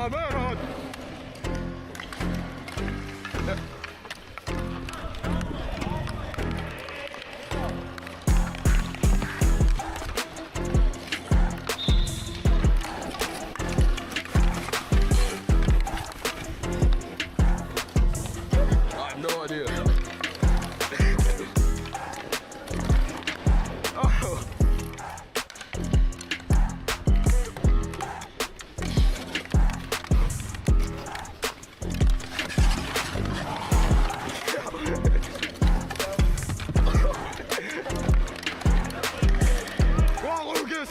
man. I have no idea. Oh. Come on, Lucas.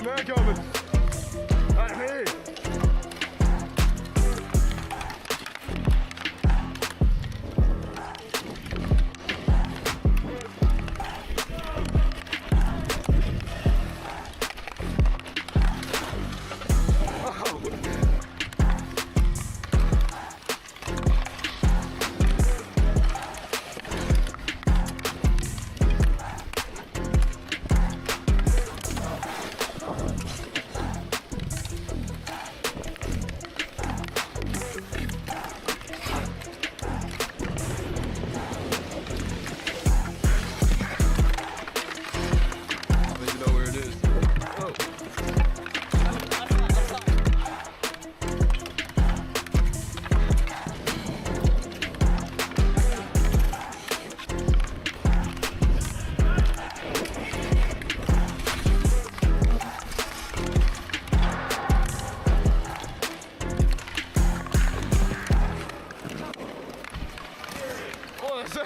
Man coming. At me. I think you know where it is. Oh. Oh, that's it.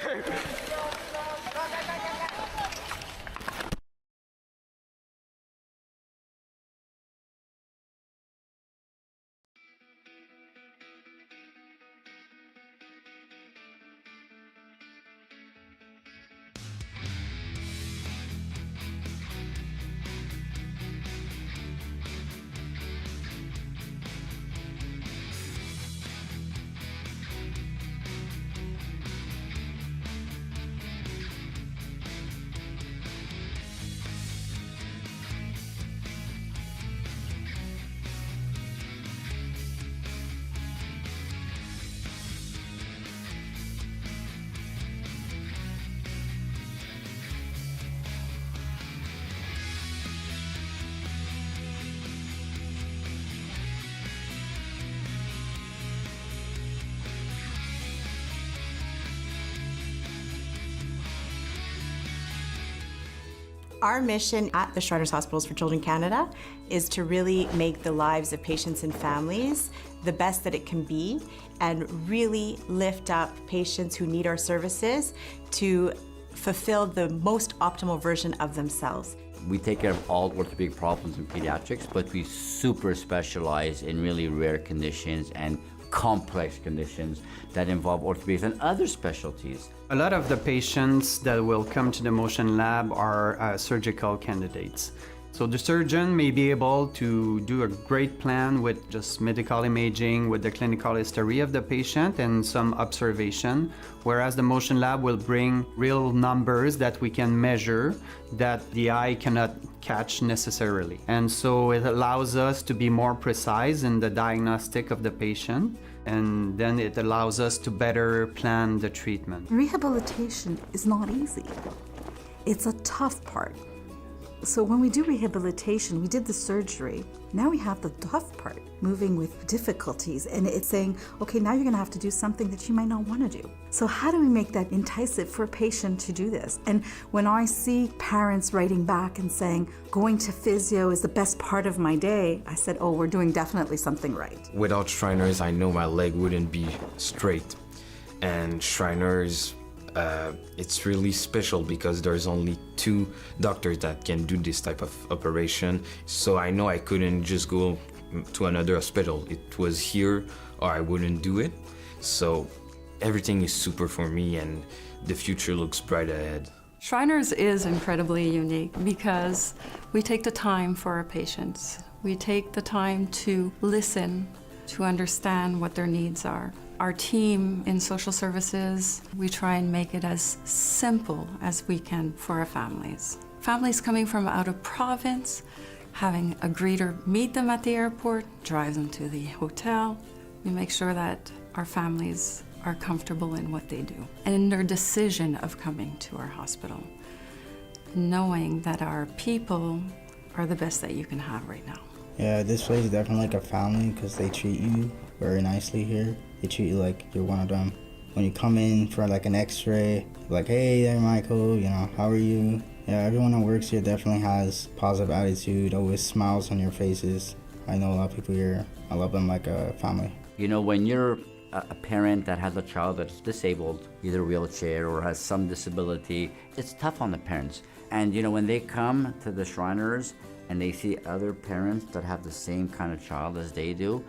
Our mission at the Shriners Hospitals for Children Canada is to really make the lives of patients and families the best that it can be and really lift up patients who need our services to fulfill the most optimal version of themselves. We take care of all orthopedic problems in pediatrics, but we super specialize in really rare conditions and complex conditions that involve orthopedics and other specialties. A lot of the patients that will come to the motion lab are surgical candidates. So the surgeon may be able to do a great plan with just medical imaging, with the clinical history of the patient and some observation, whereas the motion lab will bring real numbers that we can measure that the eye cannot catch necessarily. And so it allows us to be more precise in the diagnostic of the patient, and then it allows us to better plan the treatment. Rehabilitation is not easy. It's a tough part. So when we do rehabilitation, we did the surgery. Now we have the tough part, moving with difficulties, and it's saying, okay, now you're gonna have to do something that you might not wanna do. So how do we make that enticing for a patient to do this? And when I see parents writing back and saying, going to physio is the best part of my day, I said, oh, we're doing definitely something right. Without Shriners, I know my leg wouldn't be straight. And Shriners, it's really special because there's only 2 doctors that can do this type of operation. So I know I couldn't just go to another hospital. It was here or I wouldn't do it. So everything is super for me, and the future looks bright ahead. Shriners is incredibly unique because we take the time for our patients. We take the time to listen, to understand what their needs are. Our team in social services, we try and make it as simple as we can for our families. Families coming from out of province, having a greeter meet them at the airport, drive them to the hotel. We make sure that our families are comfortable in what they do and in their decision of coming to our hospital, knowing that our people are the best that you can have right now. Yeah, this place is definitely like a family because they treat you very nicely here. They treat you like you're one of them. When you come in for like an x-ray, like, hey there, Michael, you know, how are you? Yeah, everyone that works here definitely has positive attitude, always smiles on your faces. I know a lot of people here. I love them like a family. You know, when you're a parent that has a child that's disabled, either wheelchair or has some disability, it's tough on the parents. And you know, when they come to the Shriners and they see other parents that have the same kind of child as they do,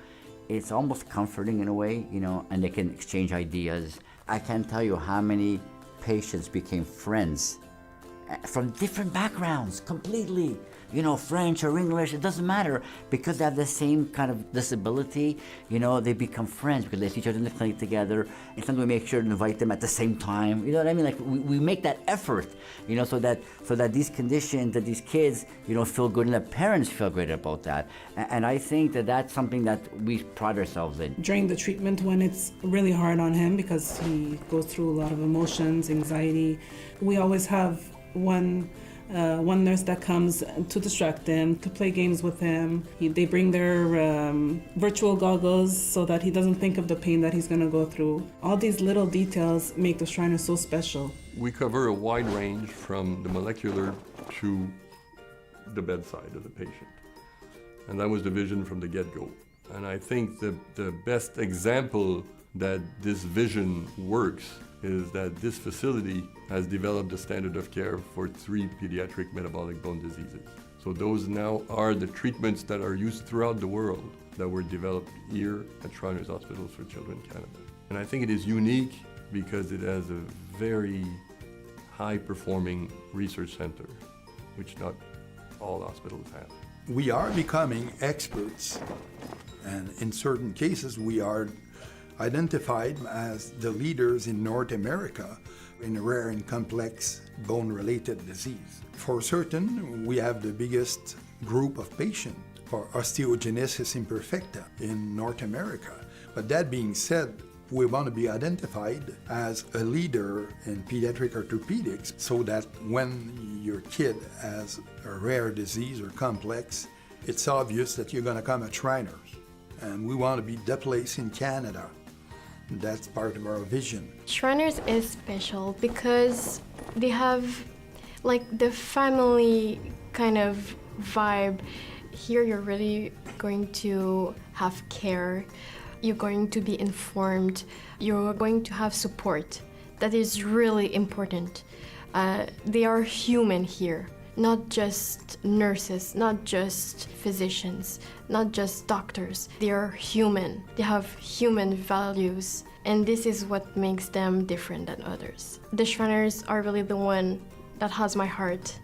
it's almost comforting in a way, you know, and they can exchange ideas. I can't tell you how many patients became friends from different backgrounds, completely. You know, French or English, it doesn't matter, because they have the same kind of disability. You know, they become friends because they see each other in the clinic together, and sometimes we make sure to invite them at the same time. You know what I mean? Like we make that effort, you know, so that these conditions, that these kids, you know, feel good, and the parents feel great about that. And I think that that's something that we pride ourselves in. During the treatment, when it's really hard on him because he goes through a lot of emotions, anxiety, we always have one nurse that comes to distract him, to play games with him. They bring their virtual goggles so that he doesn't think of the pain that he's going to go through. All these little details make the Shriner so special. We cover a wide range from the molecular to the bedside of the patient. And that was the vision from the get-go. And I think the best example that this vision works is that this facility has developed a standard of care for 3 pediatric metabolic bone diseases. So those now are the treatments that are used throughout the world that were developed here at Shriners Hospitals for Children Canada. And I think it is unique because it has a very high-performing research center, which not all hospitals have. We are becoming experts, and in certain cases we are identified as the leaders in North America in rare and complex bone-related disease. For certain, we have the biggest group of patients for osteogenesis imperfecta in North America. But that being said, we want to be identified as a leader in pediatric orthopedics so that when your kid has a rare disease or complex, it's obvious that you're going to come at Shriners. And we want to be the place in Canada. That's part of our vision. Shriners is special because they have like the family kind of vibe. Here you're really going to have care. You're going to be informed. You're going to have support. That is really important. They are human here, not just nurses, not just physicians, not just doctors. They are human. They have human values, and this is what makes them different than others. The Shriners are really the one that has my heart.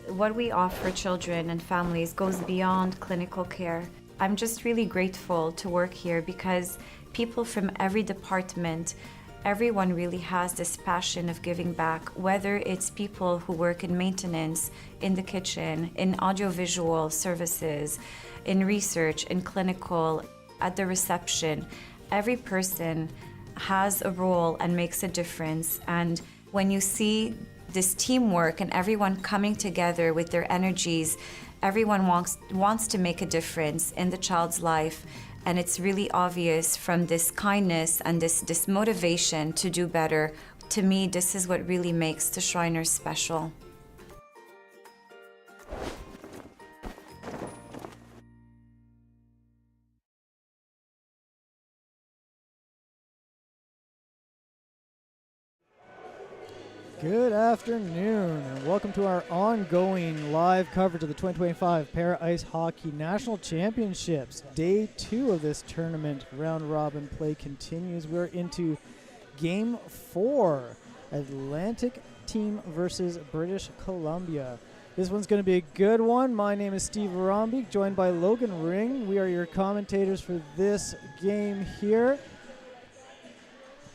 What we offer children and families goes beyond clinical care. I'm just really grateful to work here because people from every department, everyone really has this passion of giving back, whether it's people who work in maintenance, in the kitchen, in audiovisual services, in research, in clinical, at the reception. Every person has a role and makes a difference. And when you see this teamwork and everyone coming together with their energies, everyone wants to make a difference in the child's life. And it's really obvious from this kindness and this motivation to do better. To me, this is what really makes the Shriners special. Good afternoon, and welcome to our ongoing live coverage of the 2025 Para Ice Hockey National Championships. Day 2 of this tournament round-robin play continues. We're into Game 4 Atlantic team versus British Columbia. This one's going to be a good one. My name is Steve Rombeek, joined by Logan Ring. We are your commentators for this game here.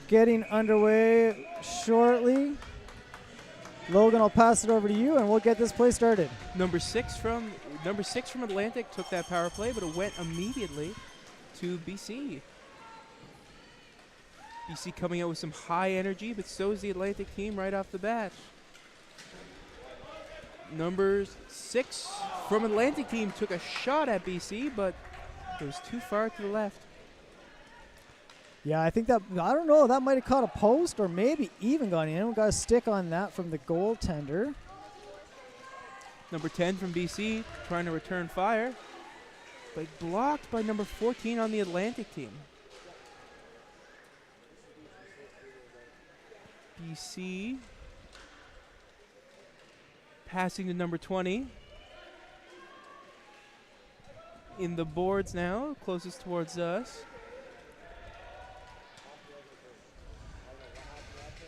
Getting underway shortly. Logan, I'll pass it over to you, and we'll get this play started. Number six from Atlantic took that power play, but it went immediately to BC. BC coming out with some high energy, but so is the Atlantic team right off the bat. Number 6 from Atlantic team took a shot at BC, but it was too far to the left. Yeah, I think that, I don't know, that might have caught a post or maybe even gone in. We got a stick on that from the goaltender. Number 10 from BC trying to return fire, but blocked by number 14 on the Atlantic team. BC passing to number 20. In the boards now, closest towards us.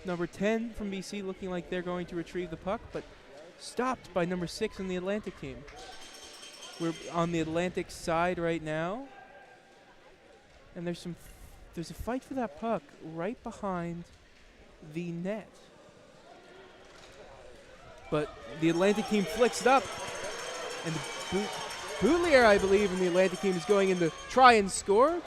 Number 10 from BC looking like they're going to retrieve the puck, but stopped by number 6 in the Atlantic team. We're on the Atlantic side right now, and there's a fight for that puck right behind the net. But the Atlantic team flicks it up, and the Boutelier, I believe, in the Atlantic team is going in to try and score,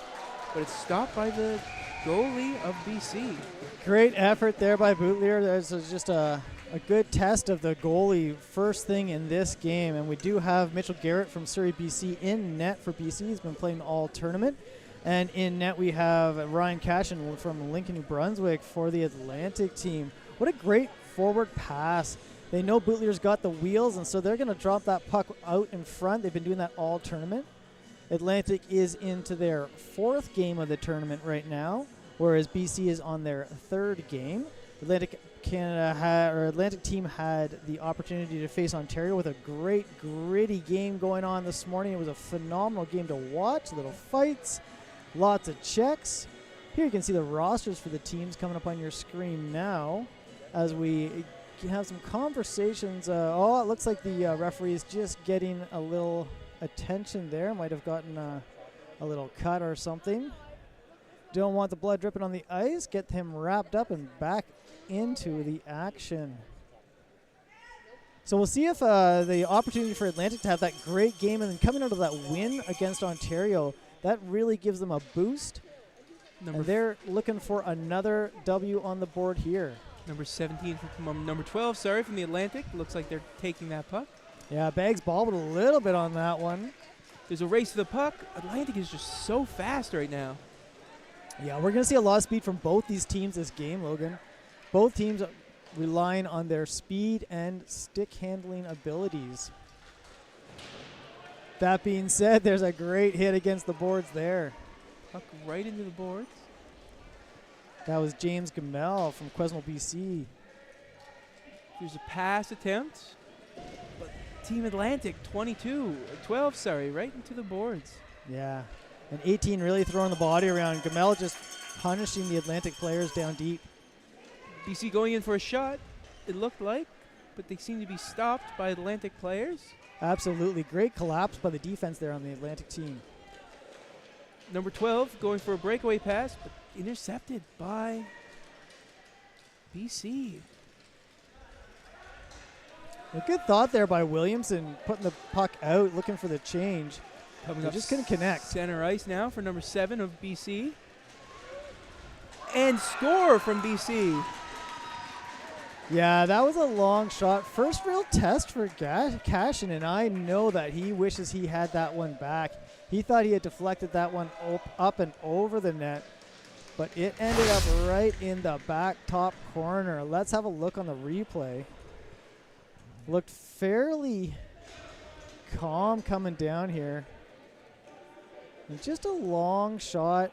but it's stopped by the goalie of BC. Great effort there by Boutelier. There's just a good test of the goalie first thing in this game, and we do have Mitchell Garrett from Surrey, BC in net for BC. He's been playing all tournament. And in net we have Ryan Cashin from Lincoln, New Brunswick for the Atlantic team. What a great forward pass. They know Boutelier's got the wheels, and so they're going to drop that puck out in front. They've been doing that all tournament. Atlantic is into their 4th game of the tournament right now, whereas BC is on their 3rd game. Atlantic team had the opportunity to face Ontario with a great, gritty game going on this morning. It was a phenomenal game to watch. Little fights, lots of checks. Here you can see the rosters for the teams coming up on your screen now as we have some conversations. It looks like the referee is just getting a little attention there. Might have gotten a little cut or something. Don't want the blood dripping on the ice. Get him wrapped up and back into the action. So we'll see if the opportunity for Atlantic to have that great game and then coming out of that win against Ontario, that really gives them a boost. And they're looking for another W on the board here. Number 17 from number 12, from the Atlantic. Looks like they're taking that puck. Yeah, Bags bobbled a little bit on that one. There's a race to the puck. Atlantic is just so fast right now. Yeah, we're going to see a lot of speed from both these teams this game, Logan. Both teams relying on their speed and stick handling abilities. That being said, there's a great hit against the boards there. Puck right into the boards. That was James Gamel from Quesnel, BC. There's a pass attempt. But Team Atlantic, 12, right into the boards. Yeah. And 18 really throwing the body around. Gamel just punishing the Atlantic players down deep. BC going in for a shot, it looked like, but they seem to be stopped by Atlantic players. Absolutely. Great collapse by the defense there on the Atlantic team. Number 12 going for a breakaway pass, but intercepted by BC. A good thought there by Williamson, putting the puck out, looking for the change. Coming they up just couldn't connect. Center ice now for number 7 of BC. And score from BC. Yeah, that was a long shot. First real test for Cashin, and I know that he wishes he had that one back. He thought he had deflected that one up and over the net, but it ended up right in the back top corner. Let's have a look on the replay. Looked fairly calm coming down here. And just a long shot.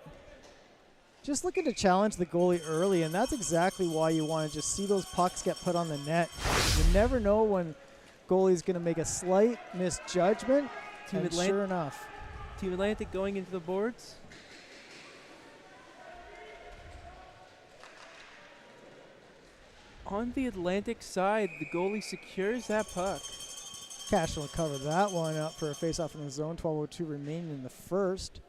Just looking to challenge the goalie early, and that's exactly why you want to just see those pucks get put on the net. You never know when goalie's going to make a slight misjudgment, and sure enough. Team Atlantic going into the boards. On the Atlantic side, the goalie secures that puck. Cash will cover that one up for a face-off in the zone. 12:02 remaining in the first.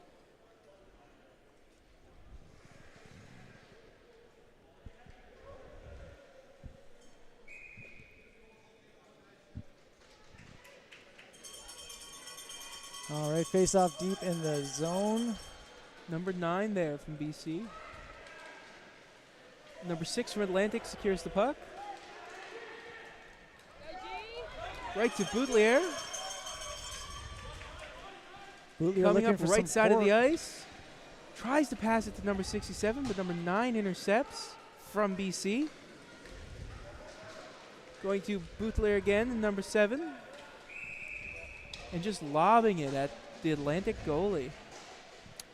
All right, face-off deep in the zone. Number 9 there from BC. Number 6 from Atlantic secures the puck. Right to Boutelier. Coming up right side of the ice. Tries to pass it to number 67, but number 9 intercepts from BC. Going to Boutelier again, number 7. And just lobbing it at the Atlantic goalie.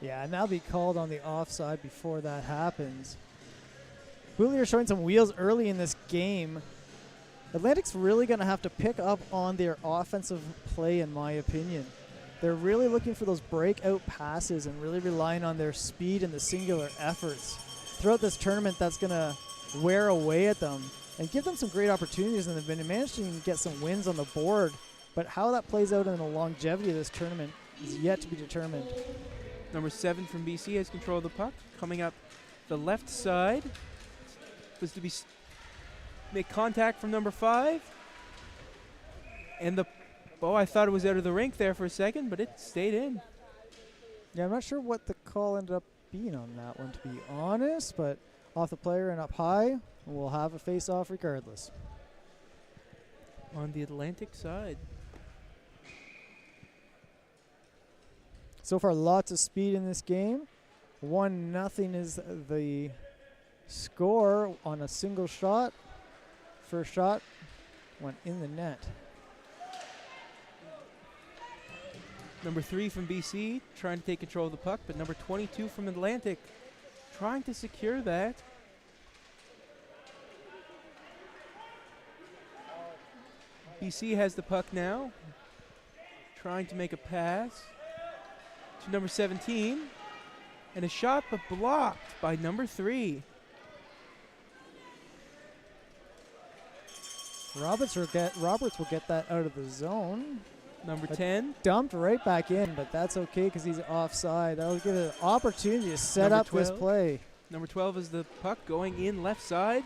Yeah, and that'll be called on the offside before that happens. Boutelier showing some wheels early in this game. Atlantic's really going to have to pick up on their offensive play, in my opinion. They're really looking for those breakout passes and really relying on their speed and the singular efforts. Throughout this tournament, that's going to wear away at them and give them some great opportunities, and they've been managing to get some wins on the board. But how that plays out in the longevity of this tournament is yet to be determined. Number 7 from BC has control of the puck. Coming up the left side. Was to be make contact from number 5. And I thought it was out of the rink there for a second, but it stayed in. Yeah, I'm not sure what the call ended up being on that one, to be honest, but off the player and up high, we'll have a face-off regardless. On the Atlantic side. So far, lots of speed in this game. 1-0 is the score on a single shot. First shot went in the net. Number 3 from BC trying to take control of the puck, but number 22 from Atlantic trying to secure that. BC has the puck now, trying to make a pass to number 17, and a shot but blocked by number 3. Roberts will get that out of the zone. Number 10. Dumped right back in, but that's okay because he's offside. That'll give it an opportunity to set up this play. Number 12 is the puck going in left side.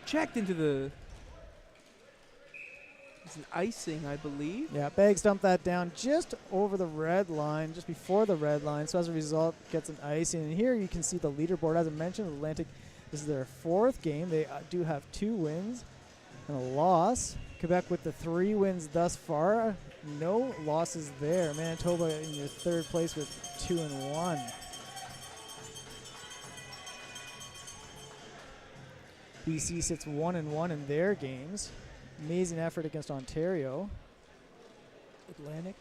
Checked into the... It's an icing, I believe. Yeah, Beggs dumped that down just over the red line, just before the red line. So as a result, gets an icing. And here you can see the leaderboard. As I mentioned, Atlantic, this is their 4th game. They do have 2 wins and a loss. Quebec with the 3 wins thus far. No losses there. Manitoba in your 3rd place with 2-1. BC sits 1-1 in their games. Amazing effort against Ontario. Atlantic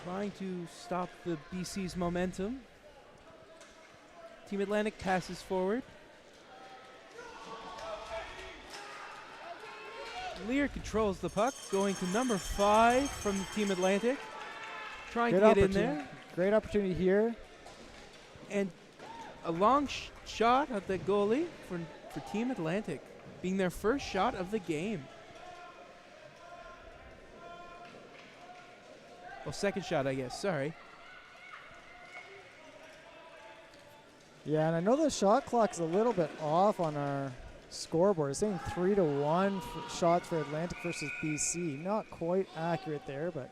trying to stop the BC's momentum. Team Atlantic passes forward. Lear controls the puck, going to number 5 from Team Atlantic. Trying to get in there. Great opportunity here. And a long shot at the goalie for Team Atlantic, being their first shot of the game. Well, second shot, I guess. Sorry. Yeah, and I know the shot clock's a little bit off on our scoreboard. It's saying 3-1 shots for Atlantic versus BC. Not quite accurate there, but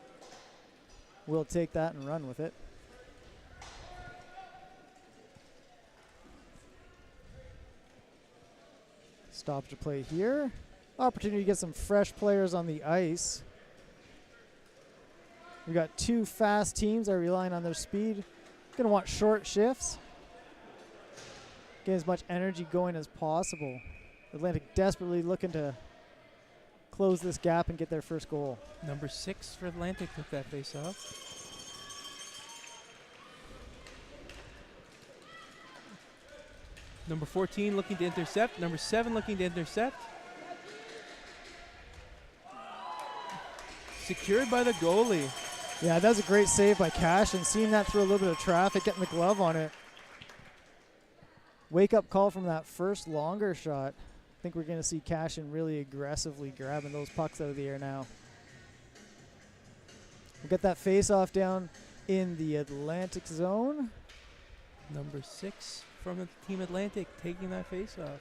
we'll take that and run with it. Stop to play here. Opportunity to get some fresh players on the ice. We got 2 fast teams that are relying on their speed. Gonna want short shifts. Get as much energy going as possible. Atlantic desperately looking to close this gap and get their first goal. Number 6 for Atlantic took that face off. Number 14 looking to intercept. Number 7 looking to intercept. Secured by the goalie. Yeah, that was a great save by Cash, and seeing that through a little bit of traffic, getting the glove on it. Wake-up call from that first longer shot. think we're going to see Cashin really aggressively grabbing those pucks out of the air now. We'll get that face-off down in the Atlantic zone. Number 6 from Team Atlantic taking that face-off.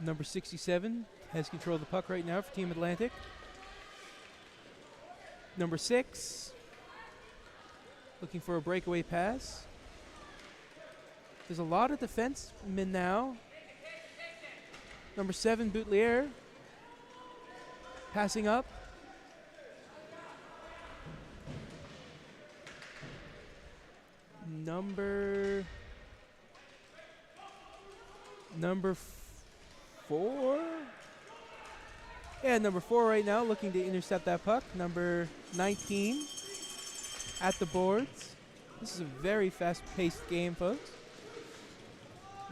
Number 67 has control of the puck right now for Team Atlantic. Number 6 looking for a breakaway pass. There's a lot of defensemen now. Number 7, Boutelier, passing up. Number 4. Yeah, number 4 right now looking to intercept that puck. Number 19 at the boards. This is a very fast-paced game, folks.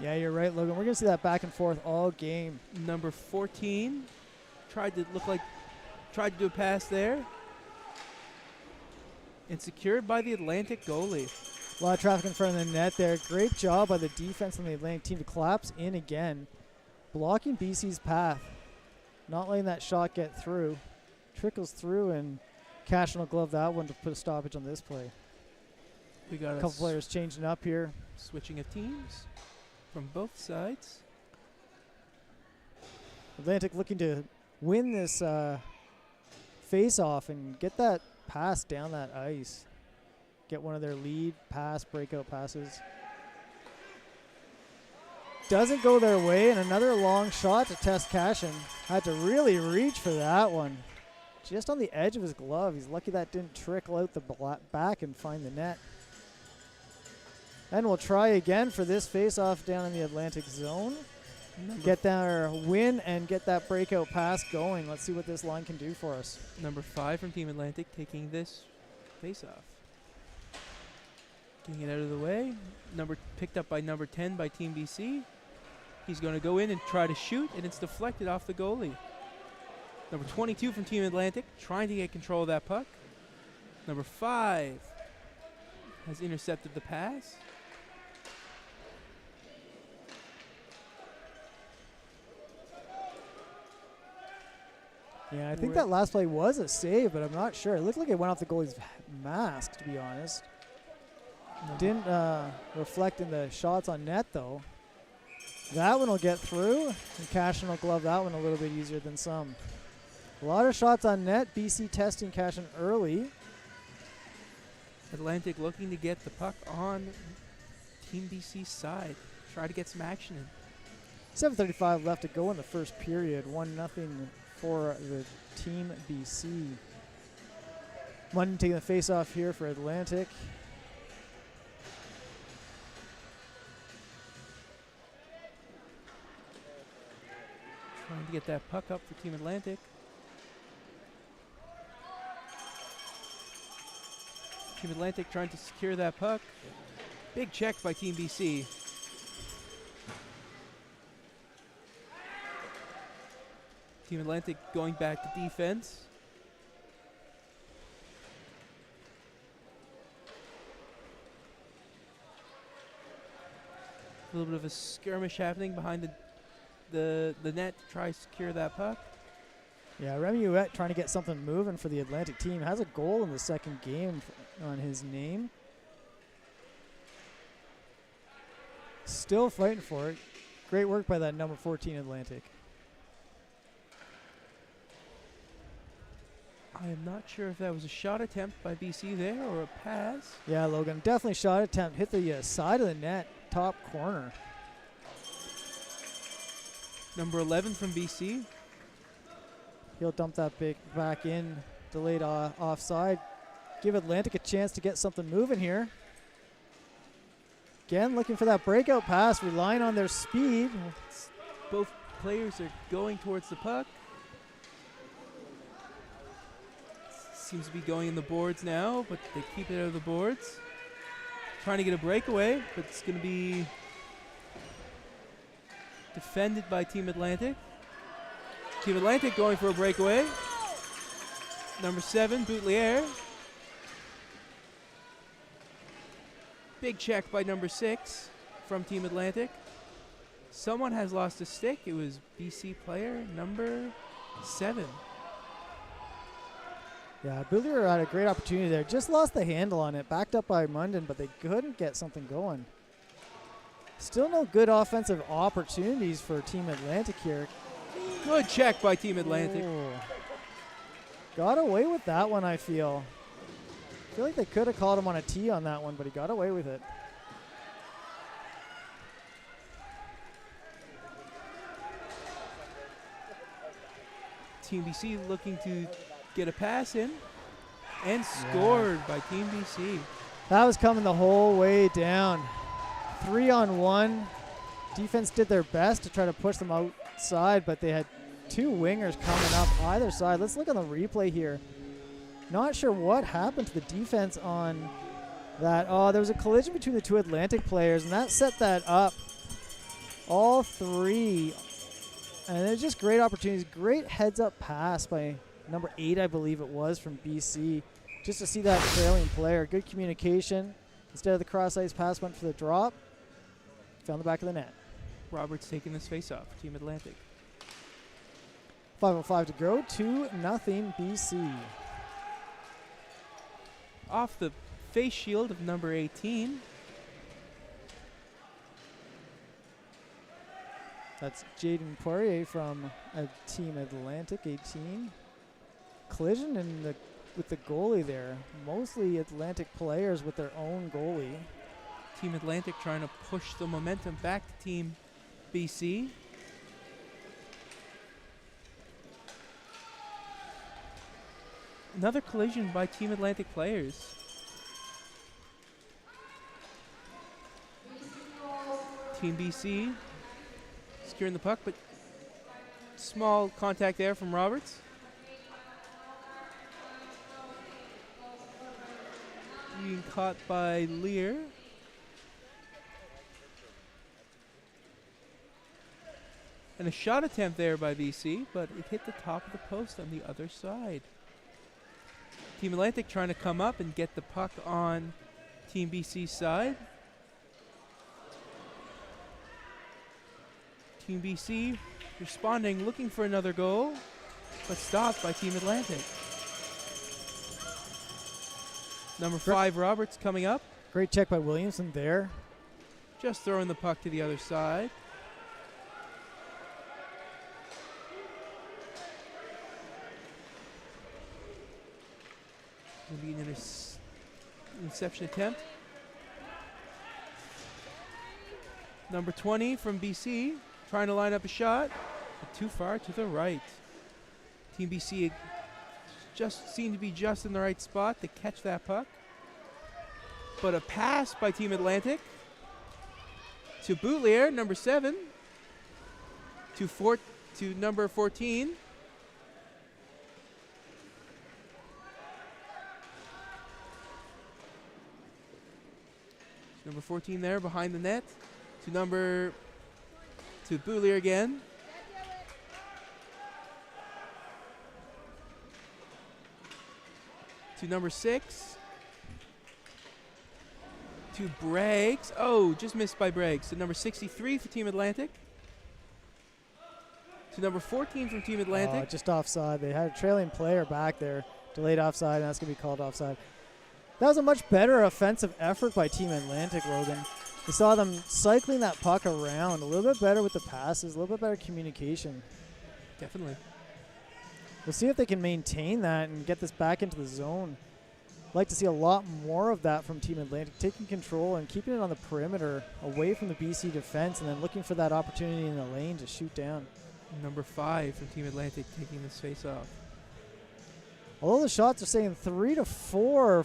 Yeah, you're right, Logan. We're going to see that back and forth all game. Number 14 tried to do a pass there. And secured by the Atlantic goalie. A lot of traffic in front of the net there. Great job by the defense on the Atlantic team to collapse in again. Blocking BC's path. Not letting that shot get through. Trickles through, and Cashin will glove that one to put a stoppage on this play. We got a couple players changing up here. Switching of teams from both sides. Atlantic looking to win this face-off and get that pass down that ice. Get one of their lead pass, breakout passes. Doesn't go their way, and another long shot to test Cashin. Had to really reach for that one. Just on the edge of his glove. He's lucky that didn't trickle out the back and find the net. And we'll try again for this face-off down in the Atlantic zone. Get their win and get that breakout pass going. Let's see what this line can do for us. Number 5 from Team Atlantic taking this face-off. Getting it out of the way. Picked up by number 10 by Team BC. He's going to go in and try to shoot, and it's deflected off the goalie. Number 22 from Team Atlantic trying to get control of that puck. Number 5 has intercepted the pass. Yeah, I think that last play was a save, but I'm not sure. It looked like it went off the goalie's mask, to be honest. Didn't reflect in the shots on net, though. That one will get through, and Cashin will glove that one a little bit easier than some. A lot of shots on net. BC testing Cashin early. Atlantic looking to get the puck on Team BC's side. Try to get some action in. 7:35 left to go in the first period. 1-0 for the Team BC. Munden taking the face-off here for Atlantic. Trying to get that puck up for Team Atlantic. Team Atlantic trying to secure that puck. Big check by Team BC. Team Atlantic going back to defense. A little bit of a skirmish happening behind the net to try to secure that puck. Yeah, Remy Ouellette trying to get something moving for the Atlantic team. Has a goal in the second game on his name. Still fighting for it. Great work by that number 14 Atlantic. I am not sure if that was a shot attempt by BC there or a pass. Yeah, Logan, definitely shot attempt. Hit the side of the net, top corner. Number 11 from BC. He'll dump that back in, delayed offside. Give Atlantic a chance to get something moving here. Again, looking for that breakout pass, relying on their speed. Both players are going towards the puck. Seems to be going in the boards now, but they keep it out of the boards. Trying to get a breakaway, but it's going to be defended by Team Atlantic. Team Atlantic going for a breakaway. Number 7, Boutelier. Big check by number 6 from Team Atlantic. Someone has lost a stick. It was BC player number 7. Yeah, Boulier had a great opportunity there. Just lost the handle on it. Backed up by Munden, but they couldn't get something going. Still no good offensive opportunities for Team Atlantic here. Good check by Team Atlantic. Ooh. Got away with that one, I feel. I feel like they could have called him on a tee on that one, but he got away with it. Team BC looking to get a pass in. And scored by Team BC. That was coming the whole way down. 3-on-1. Defense did their best to try to push them outside, but they had 2 wingers coming up either side. Let's look on the replay here. Not sure what happened to the defense on that. Oh, there was a collision between the 2 Atlantic players, and that set that up. All 3. And it's just great opportunities. Great heads-up pass by number 8, I believe it was, from BC. Just to see that trailing player. Good communication. Instead of the cross-ice pass, went for the drop. Found the back of the net. Roberts taking this face off. Team Atlantic. 5:05 to go. 2-0 BC. Off the face shield of number 18. That's Jaden Poirier from Team Atlantic, 18. Collision with the goalie there. Mostly Atlantic players with their own goalie. Team Atlantic trying to push the momentum back to Team BC. Another collision by Team Atlantic players. Team BC securing the puck, but small contact there from Roberts. Being caught by Lear. And a shot attempt there by BC, but it hit the top of the post on the other side. Team Atlantic trying to come up and get the puck on Team BC's side. Team BC responding, looking for another goal, but stopped by Team Atlantic. Number 5, Roberts coming up. Great check by Williamson there. Just throwing the puck to the other side. Maybe an interception attempt. Number 20 from BC, trying to line up a shot, but too far to the right. Team BC just seemed to be just in the right spot to catch that puck. But a pass by Team Atlantic to Boutlier, number 7, to number 14. Number 14 there behind the net. To Boutlier again. To number 6. To Braggs. Oh, just missed by Braggs. To number 63 for Team Atlantic. To number 14 from Team Atlantic. Just offside. They had a trailing player back there. Delayed offside, and that's going to be called offside. That was a much better offensive effort by Team Atlantic, Logan. We saw them cycling that puck around a little bit better with the passes, a little bit better communication. Definitely. We'll see if they can maintain that and get this back into the zone. I'd like to see a lot more of that from Team Atlantic, taking control and keeping it on the perimeter away from the BC defense and then looking for that opportunity in the lane to shoot down. Number 5 from Team Atlantic taking this face off. Although the shots are saying 3-4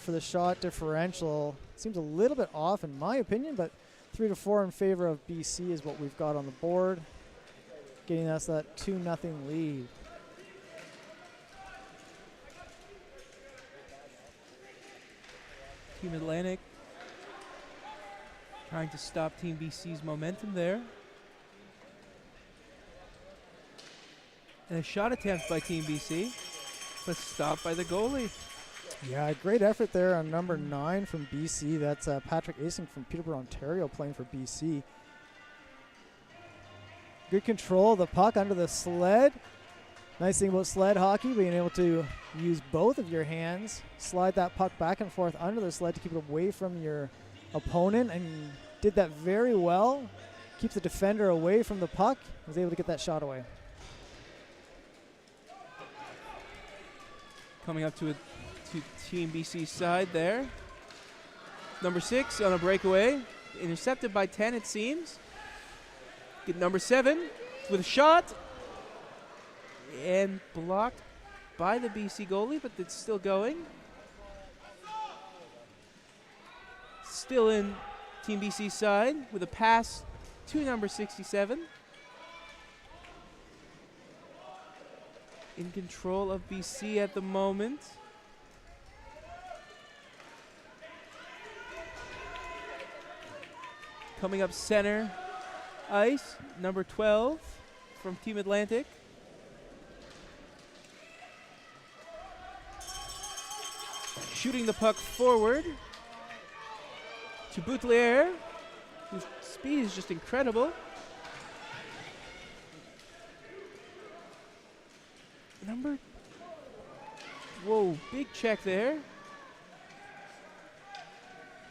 for the shot differential, seems a little bit off in my opinion, but 3-4 in favor of BC is what we've got on the board, getting us that 2-0 lead. Team Atlantic trying to stop Team BC's momentum there. And a shot attempt by Team BC, but stopped by the goalie. Yeah, great effort there on number 9 from BC. That's Patrick Asing from Peterborough, Ontario, playing for BC. Good control of the puck under the sled. Nice thing about sled hockey, being able to use both of your hands, slide that puck back and forth under the sled to keep it away from your opponent, and did that very well. Keeps the defender away from the puck. Was able to get that shot away. Coming up to Team BC's side there. Number 6 on a breakaway. Intercepted by 10, it seems. Get number 7 with a shot. And blocked by the BC goalie, but it's still going. Still in Team BC's side with a pass to number 67. In control of BC at the moment. Coming up center ice, number 12 from Team Atlantic. Shooting the puck forward to Boutelier, whose speed is just incredible. Whoa, big check there.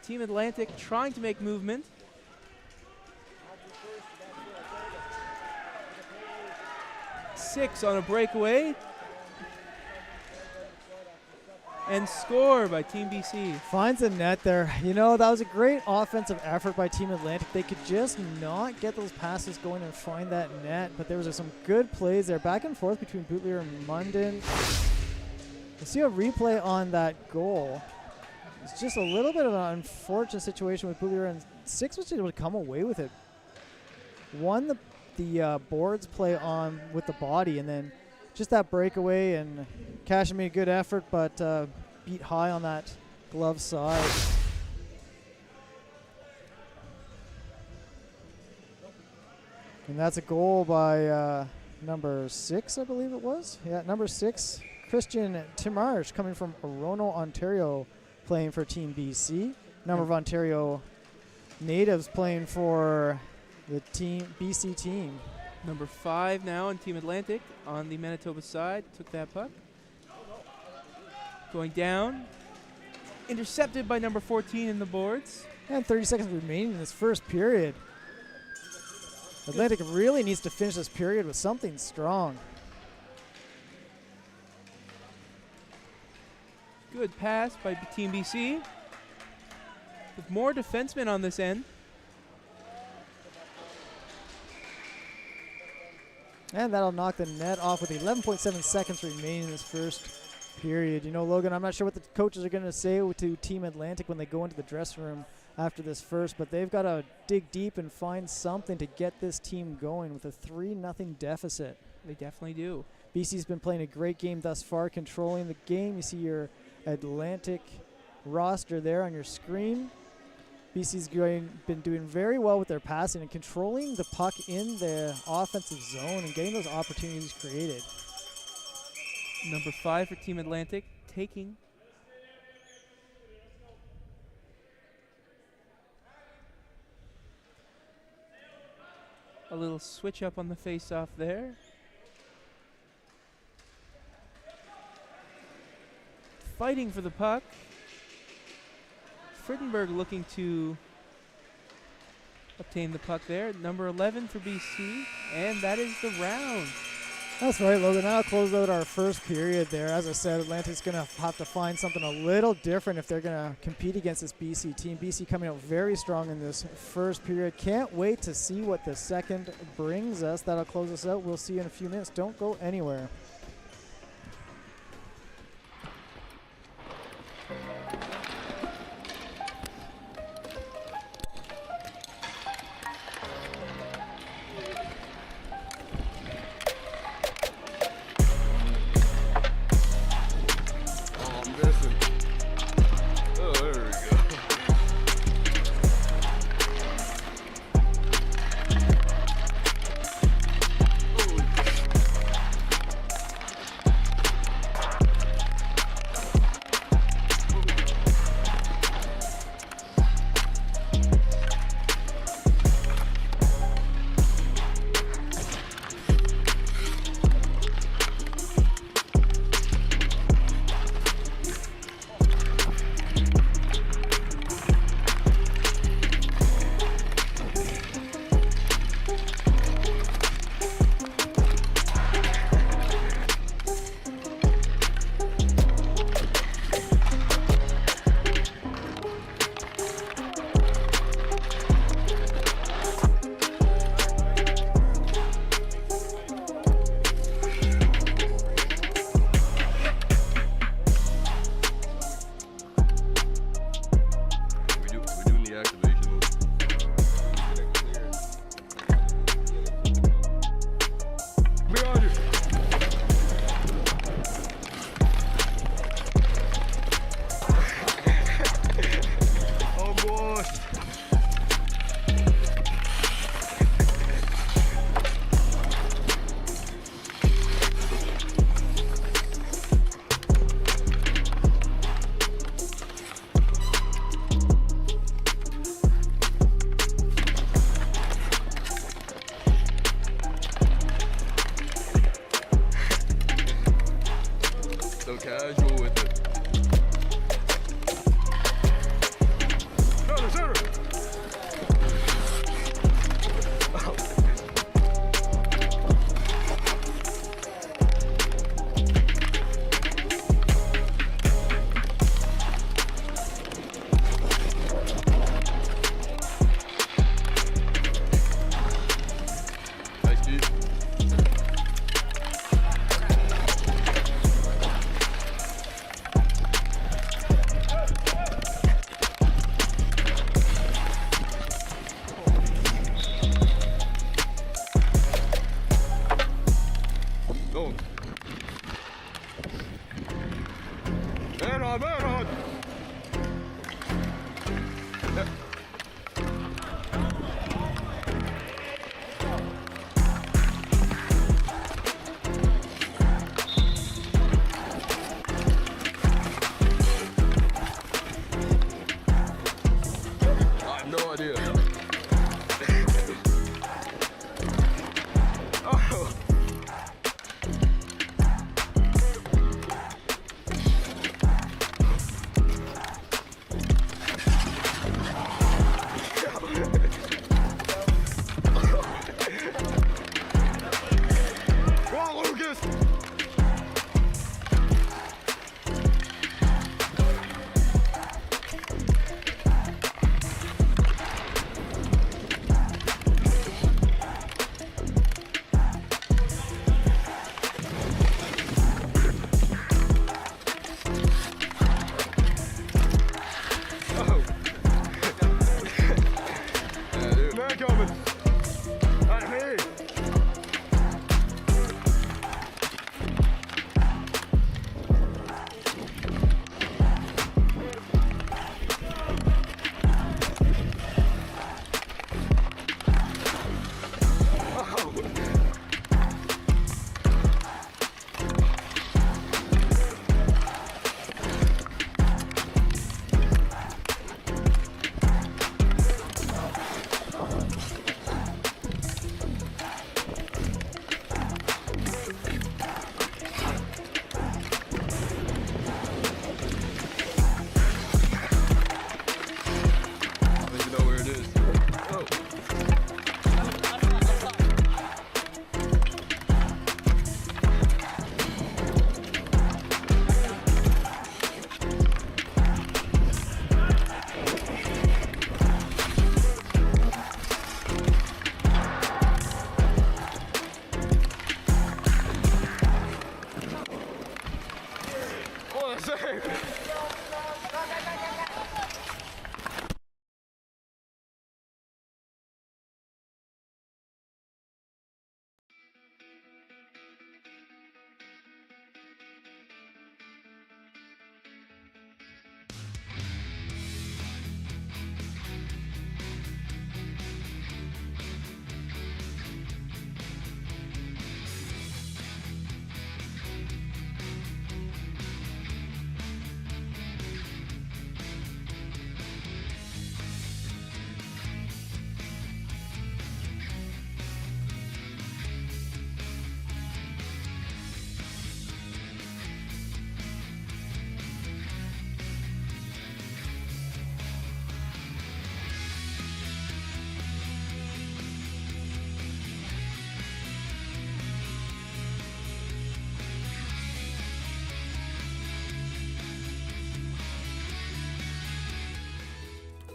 Team Atlantic trying to make movement. Six on a breakaway. And score by Team BC. Finds the net there. You know, that was a great offensive effort by Team Atlantic. They could just not get those passes going and find that net, but there was some good plays there. Back and forth between Boutelier and Munden. You see a replay on that goal. It's just a little bit of an unfortunate situation with Boutelier, and 6 was able to come away with it. Won the boards play on with the body, and then just that breakaway, and Cashin made a good effort, but beat high on that glove side. And that's a goal by number 6, I believe it was. Yeah, number 6, Christian Timarsh, coming from Orono, Ontario, playing for Team BC. Number of Ontario natives playing for the BC team. Number 5 now on Team Atlantic on the Manitoba side. Took that puck. Going down. Intercepted by number 14 in the boards. And 30 seconds remaining in this first period. Atlantic really needs to finish this period with something strong. Good pass by Team BC. With more defensemen on this end. And that'll knock the net off with 11.7 seconds remaining in this first period. You know, Logan, I'm not sure what the coaches are going to say to Team Atlantic when they go into the dressing room after this first, but they've got to dig deep and find something to get this team going with a 3-0 deficit. They definitely do. BC's been playing a great game thus far, controlling the game. You see your Atlantic roster there on your screen. BC's been doing very well with their passing and controlling the puck in the offensive zone and getting those opportunities created. Number 5 for Team Atlantic, taking. A little switch up on the face-off there. Fighting for the puck. Frittenberg looking to obtain the puck there. Number 11 for BC, and that is the round. That's right, Logan. That'll close out our first period there. As I said, Atlantic's going to have to find something a little different if they're going to compete against this BC team. BC coming out very strong in this first period. Can't wait to see what the second brings us. That'll close us out. We'll see you in a few minutes. Don't go anywhere.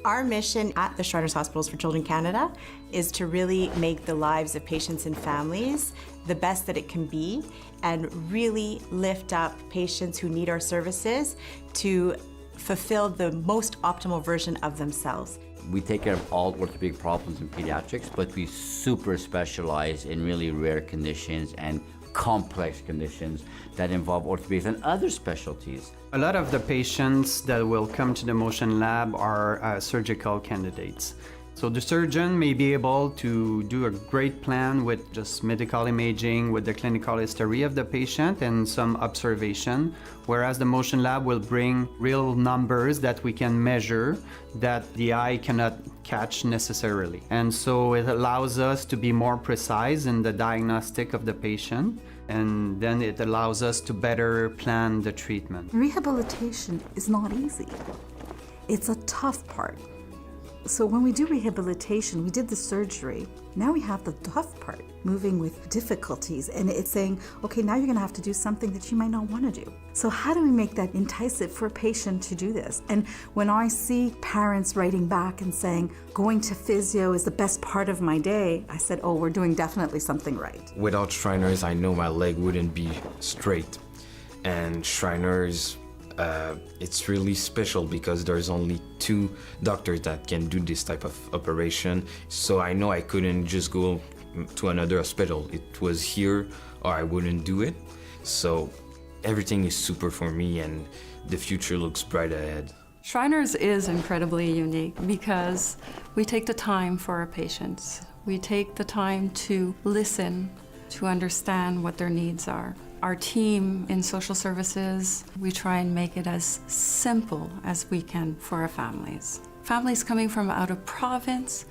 Our mission at the Shriners Hospitals for Children Canada is to really make the lives of patients and families the best that it can be and really lift up patients who need our services to fulfill the most optimal version of themselves. We take care of all orthopedic problems in pediatrics, but we super specialize in really rare conditions and complex conditions that involve orthopedics and other specialties. A lot of the patients that will come to the motion lab are surgical candidates. So the surgeon may be able to do a great plan with just medical imaging, with the clinical history of the patient and some observation, whereas the motion lab will bring real numbers that we can measure that the eye cannot catch necessarily. And so it allows us to be more precise in the diagnostic of the patient, and then it allows us to better plan the treatment. Rehabilitation is not easy. It's a tough part. So when we do rehabilitation, we did the surgery. Now we have the tough part, moving with difficulties, and it's saying, okay, now you're gonna have to do something that you might not wanna do. So how do we make that enticing for a patient to do this? And when I see parents writing back and saying, going to physio is the best part of my day, I said, oh, we're doing definitely something right. Without Shriners, I know my leg wouldn't be straight. And Shriners, it's really special because there's only 2 doctors that can do this type of operation. So I know I couldn't just go to another hospital. It was here or I wouldn't do it. So everything is super for me and the future looks bright ahead. Shriners is incredibly unique because we take the time for our patients. We take the time to listen, to understand what their needs are. Our team in social services, we try and make it as simple as we can for our families. Families coming from out of province,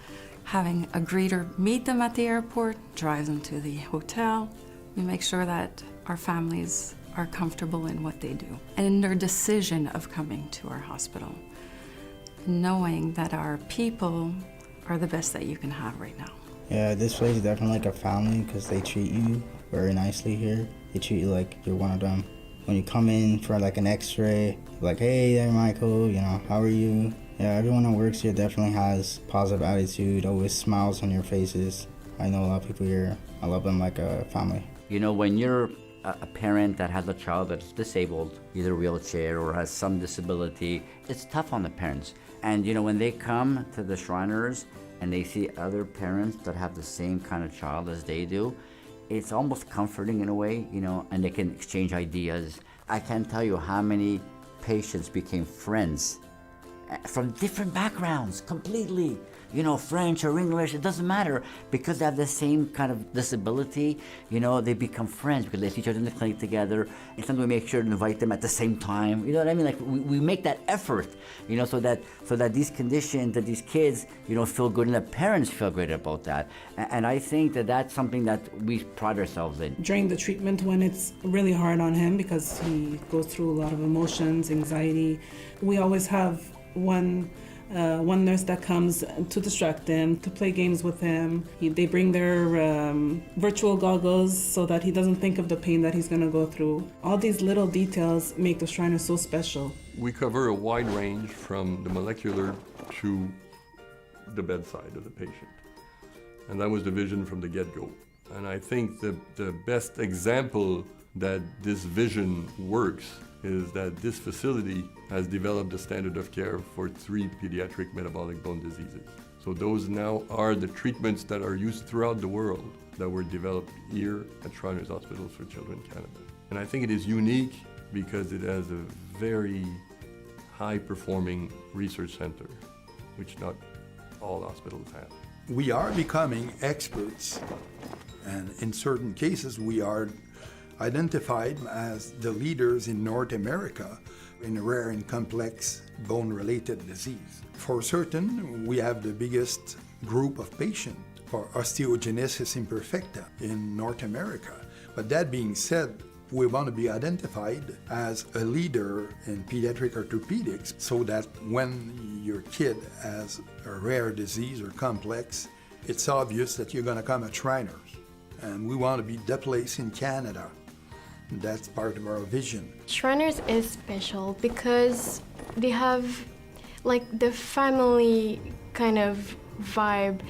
having a greeter meet them at the airport, drive them to the hotel. We make sure that our families are comfortable in what they do and in their decision of coming to our hospital, knowing that our people are the best that you can have right now. Yeah, this place is definitely like a family because they treat you very nicely here. They treat you like you're one of them. When you come in for like an x-ray, like, hey there, Michael, you know, how are you? Yeah, everyone that works here definitely has positive attitude, always smiles on your faces. I know a lot of people here, I love them like a family. You know, when you're a parent that has a child that's disabled, either wheelchair or has some disability, it's tough on the parents. And you know, when they come to the Shriners and they see other parents that have the same kind of child as they do, it's almost comforting in a way, you know, and they can exchange ideas. I can't tell you how many patients became friends from different backgrounds, completely. You know, French or English, it doesn't matter. Because they have the same kind of disability, you know, they become friends because they see each other in the clinic together. And sometimes we make sure to invite them at the same time. You know what I mean? Like, we make that effort, you know, so that these conditions, that these kids, you know, feel good and the parents feel great about that. And I think that that's something that we pride ourselves in. During the treatment, when it's really hard on him because he goes through a lot of emotions, anxiety, we always have one nurse that comes to distract him, to play games with him. They bring their virtual goggles so that he doesn't think of the pain that he's going to go through. All these little details make the Shriners so special. We cover a wide range from the molecular to the bedside of the patient. And that was the vision from the get-go. And I think the best example that this vision works is that this facility has developed a standard of care for 3 pediatric metabolic bone diseases. So those now are the treatments that are used throughout the world that were developed here at Shriners Hospitals for Children Canada. And I think it is unique because it has a very high-performing research center, which not all hospitals have. We are becoming experts, and in certain cases we are identified as the leaders in North America in rare and complex bone-related disease. For certain, we have the biggest group of patients for osteogenesis imperfecta in North America. But that being said, we want to be identified as a leader in pediatric orthopedics so that when your kid has a rare disease or complex, it's obvious that you're going to come at Shriners. And we want to be the place in Canada. That's part of our vision. Shriners is special because they have like the family kind of vibe.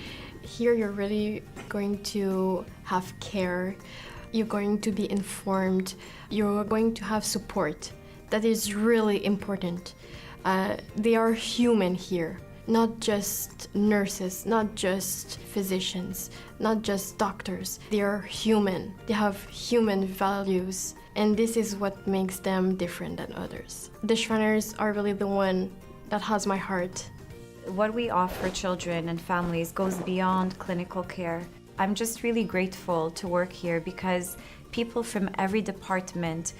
Here you're really going to have care, you're going to be informed, you're going to have support. That is really important. They are human here, not just nurses, not just physicians, not just doctors. They are human. They have human values, and this is what makes them different than others. The Shriners are really the one that has my heart. What we offer children and families goes beyond clinical care. I'm just really grateful to work here because people from every department,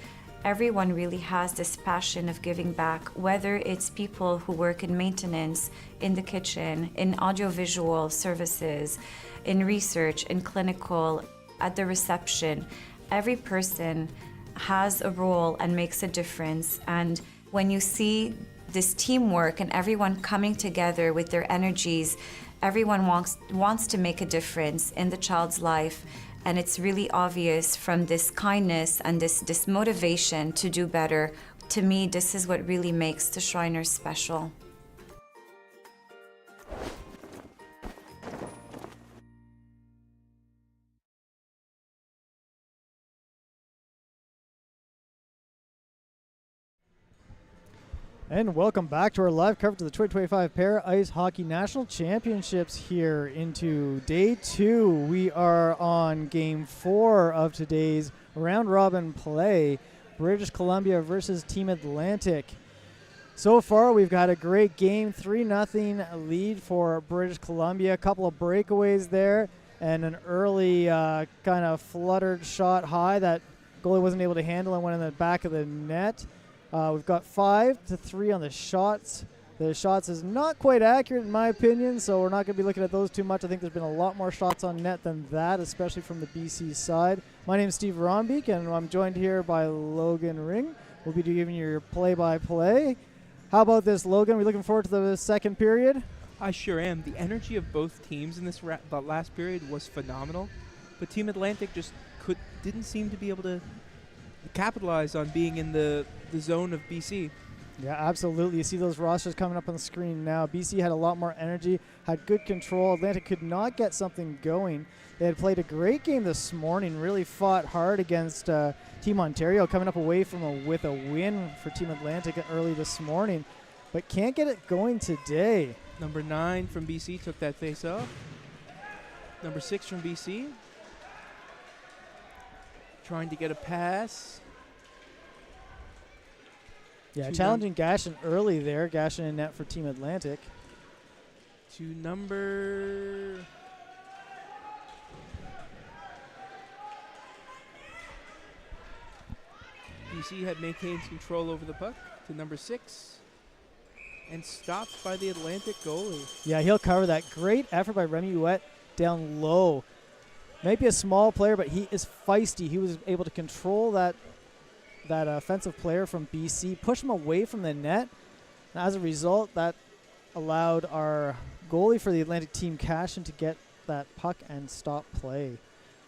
everyone really has this passion of giving back, whether it's people who work in maintenance, in the kitchen, in audiovisual services, in research, in clinical, at the reception. Every person has a role and makes a difference. And when you see this teamwork and everyone coming together with their energies, everyone wants to make a difference in the child's life. And it's really obvious from this kindness and this motivation to do better. To me, this is what really makes the Shriners special. And welcome back to our live coverage of the 2025 Para Ice Hockey National Championships here into day 2. We are on game 4 of today's round robin play, British Columbia versus Team Atlantic. So far, we've got a great game, 3-0 lead for British Columbia. A couple of breakaways there and an early kind of fluttered shot high that goalie wasn't able to handle and went in the back of the net. We've got 5-3 on the shots. The shots is not quite accurate in my opinion, so we're not going to be looking at those too much. I think there's been a lot more shots on net than that, especially from the BC side. My name is Steve Rombeek, and I'm joined here by Logan Ring. We'll be giving you your play-by-play. How about this, Logan? Are we looking forward to the second period? I sure am. The energy of both teams in this the last period was phenomenal, but Team Atlantic just didn't seem to be able to capitalize on being in the zone of BC. Yeah, absolutely. You see those rosters coming up on the screen now. BC had a lot more energy, had good control. Atlantic could not get something going. They had played a great game this morning, really fought hard against Team Ontario, coming up away from with a win for Team Atlantic early this morning, but can't get it going today. Number 9 from BC took that face off. Number 6 from BC trying to get a pass. Yeah, challenging Gashin early there. Gashin in net for Team Atlantic. To number... BC had maintained control over the puck to number 6 and stopped by the Atlantic goalie. Yeah, he'll cover that. Great effort by Remy Ouette down low. Maybe a small player, but he is feisty. He was able to control that offensive player from BC, push him away from the net. And as a result, that allowed our goalie for the Atlantic team, Cashin, to get that puck and stop play.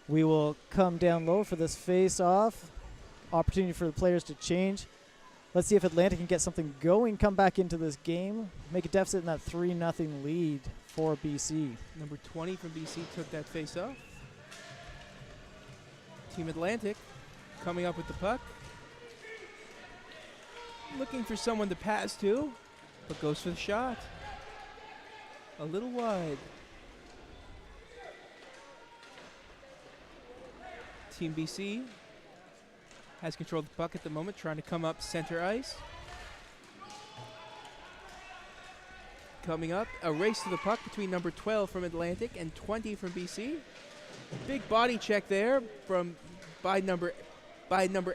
We will come down low for this face-off. Opportunity for the players to change. Let's see if Atlantic can get something going, come back into this game, make a deficit in that 3-0 lead for BC. Number 20 from BC took that face-off. Team Atlantic coming up with the puck. Looking for someone to pass to, but goes for the shot. A little wide. Team BC has control of the puck at the moment, trying to come up center ice. Coming up, a race to the puck between number 12 from Atlantic and 20 from BC. Big body check there by number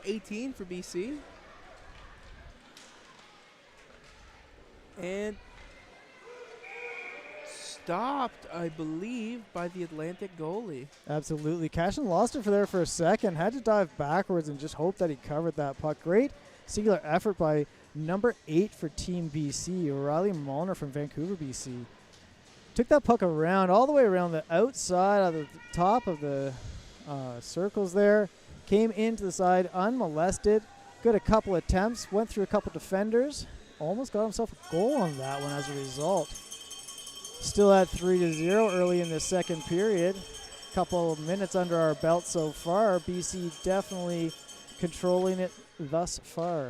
18 for BC. And stopped, I believe, by the Atlantic goalie. Absolutely. Cashin lost it for a second, had to dive backwards and just hope that he covered that puck. Great singular effort by number 8 for Team BC, Riley Molnar from Vancouver, BC. Took that puck around, all the way around the outside of the top of the circles there. Came into the side unmolested. Good a couple attempts, went through a couple defenders. almost got himself a goal on that one as a result. Still at 3-0 early in the second period. Couple of minutes under our belt so far. BC definitely controlling it thus far.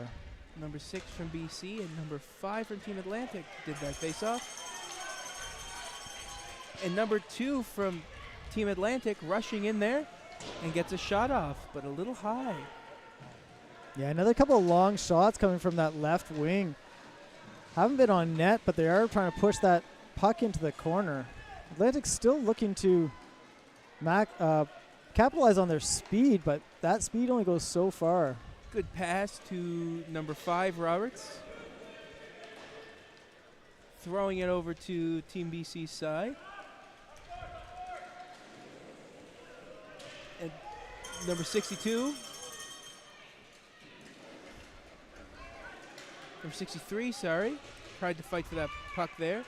Number 6 from BC and number 5 from Team Atlantic did that face-off. And number 2 from Team Atlantic rushing in there and gets a shot off, but a little high. Yeah, another couple of long shots coming from that left wing. Haven't been on net, but they are trying to push that puck into the corner. Atlantic's still looking to capitalize on their speed, but that speed only goes so far. Good pass to number 5, Roberts. Throwing it over to Team BC's side. And number 62. Number 63, sorry. Tried to fight for that puck there.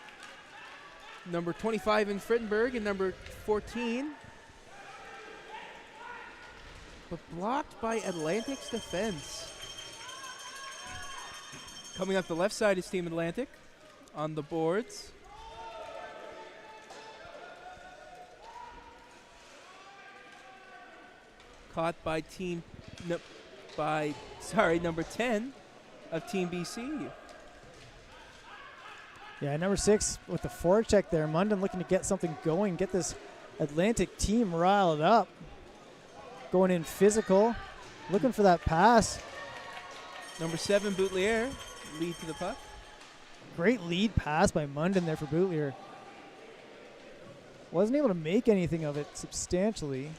Number 25 in Frittenberg and number 14. But blocked by Atlantic's defense. Coming up the left side is Team Atlantic on the boards. Caught by number 10 of Team BC. Yeah, number 6 with the forecheck there. Munden looking to get something going, get this Atlantic team riled up. Going in physical, looking for that pass. Number 7, Boutelier, lead to the puck. Great lead pass by Munden there for Boutelier. Wasn't able to make anything of it substantially.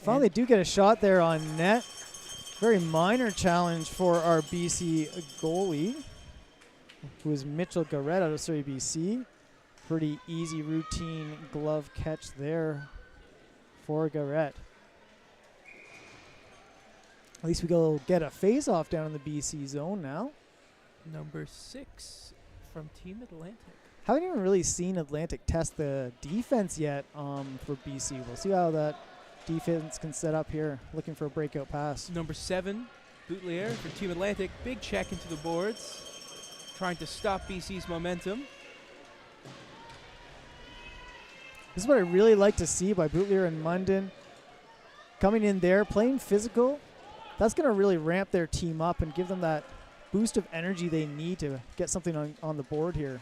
Finally do get a shot there on net. Very minor challenge for our BC goalie, who is Mitchell Garrett out of Surrey, BC. Pretty easy routine glove catch there for Garrett. At least we go get a face-off down in the BC zone now. Number 6 from Team Atlantic. Haven't even really seen Atlantic test the defense yet for BC. We'll see how that defense can set up here. Looking for a breakout pass. Number 7, Boutelier for Team Atlantic. Big check into the boards. Trying to stop BC's momentum. This is what I really like to see by Boutelier and Munden. Coming in there, playing physical. That's going to really ramp their team up and give them that boost of energy they need to get something on the board here.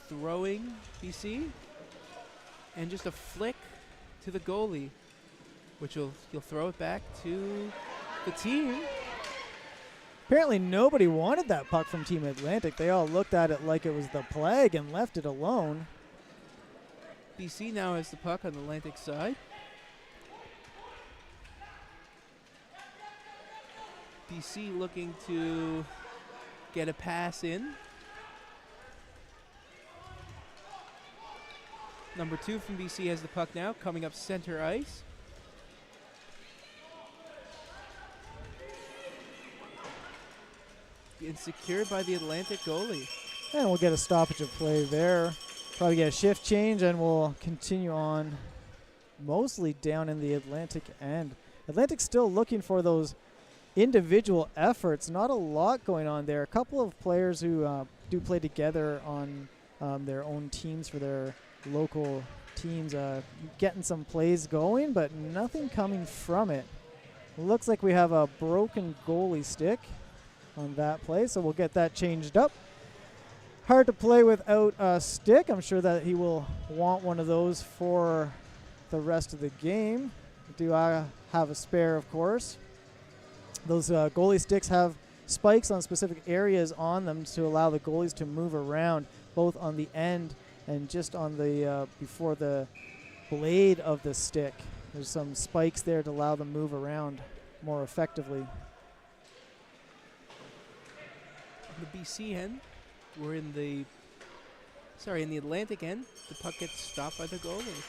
Throwing BC. And just a flick to the goalie, which he'll throw it back to the team. Apparently nobody wanted that puck from Team Atlantic. They all looked at it like it was the plague and left it alone. BC now has the puck on the Atlantic side. BC looking to get a pass in. Number 2 from BC has the puck now, coming up center ice. And secured by the Atlantic goalie. And we'll get a stoppage of play there. Probably get a shift change, and we'll continue on mostly down in the Atlantic end. Atlantic's still looking for those individual efforts. Not a lot going on there. A couple of players who do play together on their own teams for their local teams, getting some plays going, but nothing coming from it. Looks like we have a broken goalie stick on that play, so we'll get that changed up. Hard to play without a stick. I'm sure that he will want one of those for the rest of the game. Do I have a spare, of course. Those goalie sticks have spikes on specific areas on them to allow the goalies to move around, both on the end and just on the before the blade of the stick. There's some spikes there to allow them to move around more effectively. The BC end, we're in the Atlantic end. The puck gets stopped by the goalie.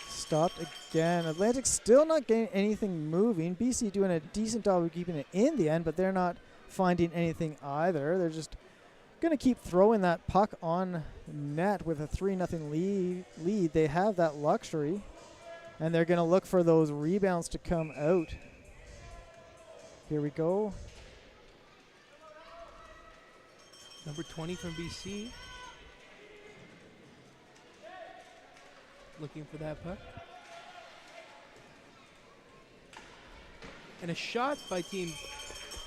Stopped again. Atlantic still not getting anything moving. BC doing a decent job of keeping it in the end, but they're not finding anything either. They're just going to keep throwing that puck on net with a 3-0 lead. They have that luxury, and they're going to look for those rebounds to come out. Here we go. Number 20 from BC. Looking for that puck. And a shot by Team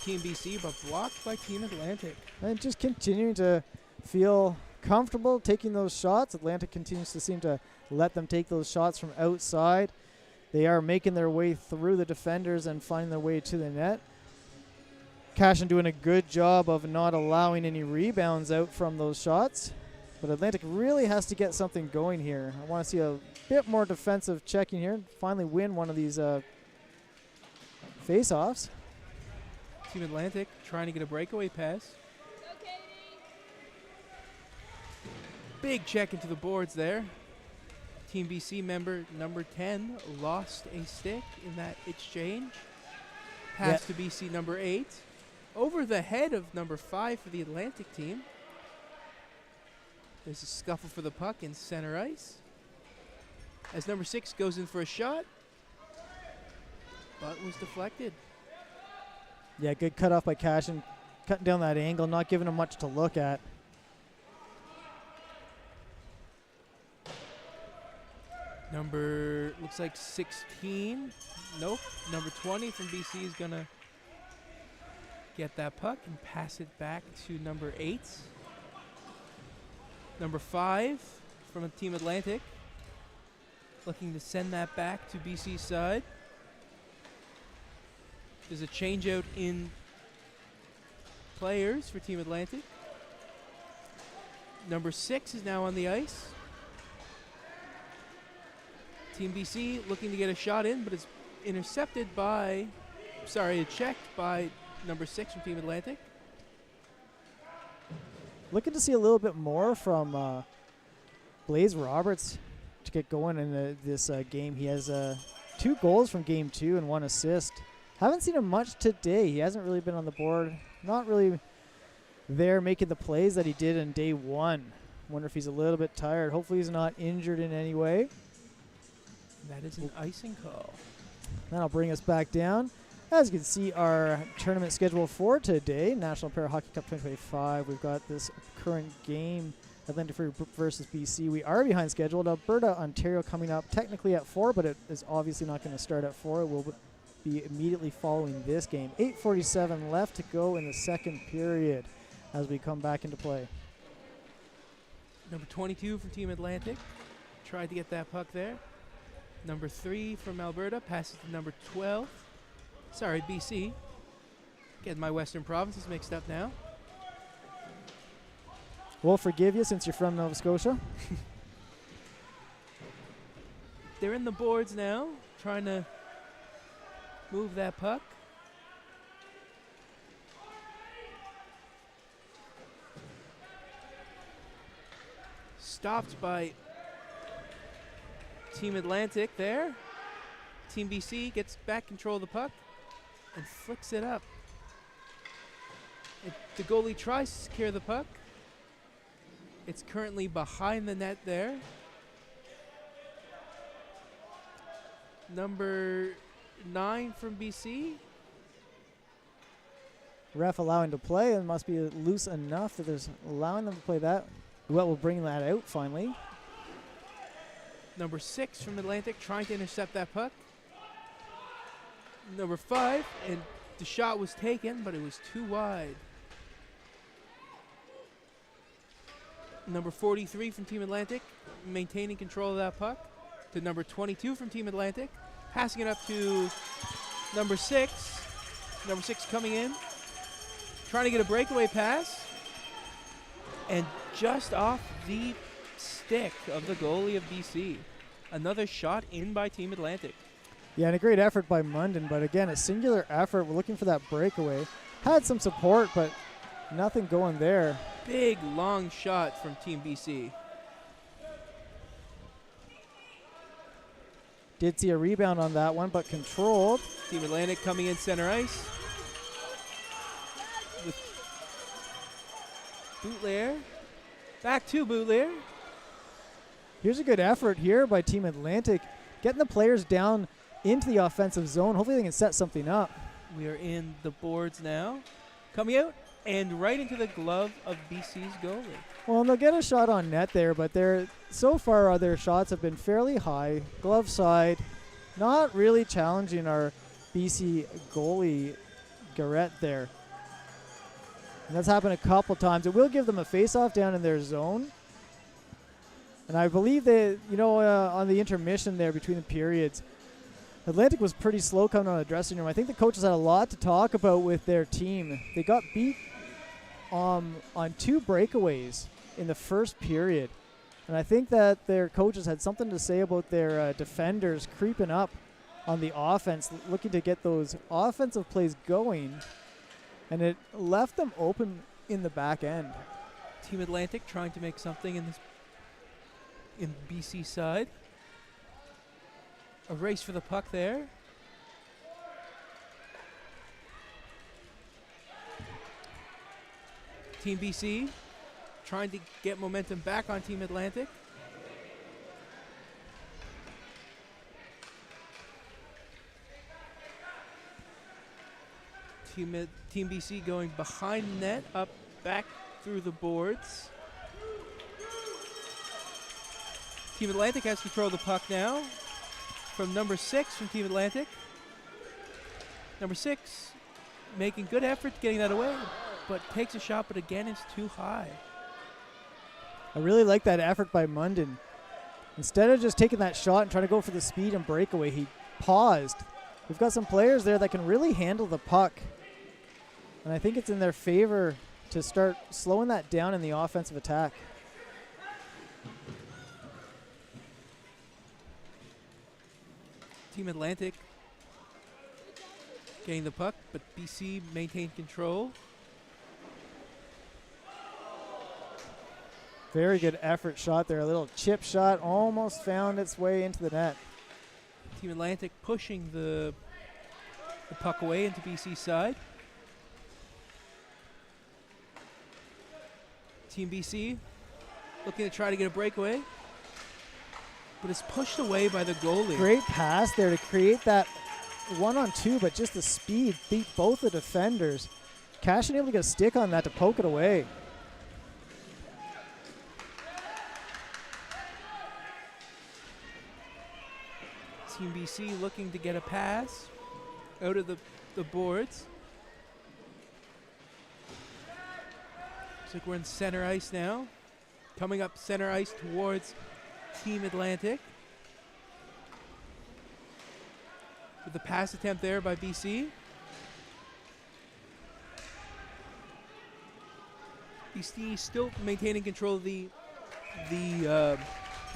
BC, but blocked by Team Atlantic. And just continuing to feel comfortable taking those shots. Atlantic continues to seem to let them take those shots from outside. They are making their way through the defenders and finding their way to the net. Cashin doing a good job of not allowing any rebounds out from those shots. But Atlantic really has to get something going here. I want to see a bit more defensive checking here. Finally win one of these face-offs. Team Atlantic trying to get a breakaway pass. Big check into the boards there. Team BC member number 10 lost a stick in that exchange. Pass to BC number 8. Over the head of number 5 for the Atlantic team. There's a scuffle for the puck in center ice. As number 6 goes in for a shot. But was deflected. Yeah, good cutoff by Cashin. Cutting down that angle, not giving him much to look at. Number, looks like 16. Nope. Number 20 from BC is going to get that puck and pass it back to number 8. Number 5 from Team Atlantic. Looking to send that back to BC's side. There's a change out in players for Team Atlantic. Number 6 is now on the ice. Team BC looking to get a shot in, but it's intercepted by, checked by number 6 from Team Atlantic. Looking to see a little bit more from Blaze Roberts to get going in this game. He has 2 goals from game 2 and 1 assist. Haven't seen him much today. He hasn't really been on the board. Not really there making the plays that he did in day 1. Wonder if he's a little bit tired. Hopefully he's not injured in any way. That is an icing call. That'll bring us back down. As you can see, our tournament schedule for today, National Para Hockey Cup 2025. We've got this current game, Atlantic versus BC. We are behind schedule. Alberta, Ontario coming up technically at 4, but it is obviously not going to start at 4. It will be immediately following this game. 8:47 left to go in the second period as we come back into play. Number 22 from Team Atlantic. Tried to get that puck there. Number 3 from Alberta passes to number 12. Sorry, BC. Getting my Western provinces mixed up now. We'll forgive you since you're from Nova Scotia. They're in the boards now, trying to move that puck. Stopped by Team Atlantic there. Team BC gets back control of the puck and flicks it up. The goalie tries to secure the puck. It's currently behind the net there. Number 9 from BC. Ref allowing to play and must be loose enough that there's allowing them to play that. Well, we'll bring that out finally. Number 6 from Atlantic trying to intercept that puck. Number 5, and the shot was taken, but it was too wide. Number 43 from Team Atlantic maintaining control of that puck to number 22 from Team Atlantic, passing it up to number 6. Number 6 coming in, trying to get a breakaway pass, and just off the stick of the goalie of BC. Another shot in by Team Atlantic. Yeah, and a great effort by Munden, but again, a singular effort. We're looking for that breakaway. Had some support, but nothing going there. Big, long shot from Team BC. Did see a rebound on that one, but controlled. Team Atlantic coming in center ice. With Bootlair. Back to Bootlair. Here's a good effort here by Team Atlantic, getting the players down into the offensive zone. Hopefully they can set something up. We are in the boards now. Coming out, and right into the glove of BC's goalie. Well, and they'll get a shot on net there, but so far their shots have been fairly high. Glove side, not really challenging our BC goalie, Garrett, there. And that's happened a couple times. It will give them a face-off down in their zone. And I believe that, on the intermission there between the periods, Atlantic was pretty slow coming out of the dressing room. I think the coaches had a lot to talk about with their team. They got beat on 2 breakaways in the first period. And I think that their coaches had something to say about their defenders creeping up on the offense, looking to get those offensive plays going. And it left them open in the back end. Team Atlantic trying to make something in BC side. A race for the puck there. Team BC trying to get momentum back on Team Atlantic. Team BC going behind net, up, back through the boards. Team Atlantic has control of the puck now from number 6 from Team Atlantic. Number 6 making good efforts getting that away, but takes a shot, but again it's too high. I really like that effort by Munden. Instead of just taking that shot and trying to go for the speed and breakaway, he paused. We've got some players there that can really handle the puck. And I think it's in their favor to start slowing that down in the offensive attack. Team Atlantic getting the puck, but BC maintained control. Very good effort shot there. A little chip shot almost found its way into the net. Team Atlantic pushing the puck away into BC side. Team BC looking to try to get a breakaway, but it's pushed away by the goalie. Great pass there to create that 1-on-2, but just the speed beat both the defenders. Cashin able to get a stick on that to poke it away. Team BC looking to get a pass out of the boards. Looks like we're in center ice now. Coming up center ice towards Team Atlantic. With the pass attempt there by BC. BC still maintaining control of the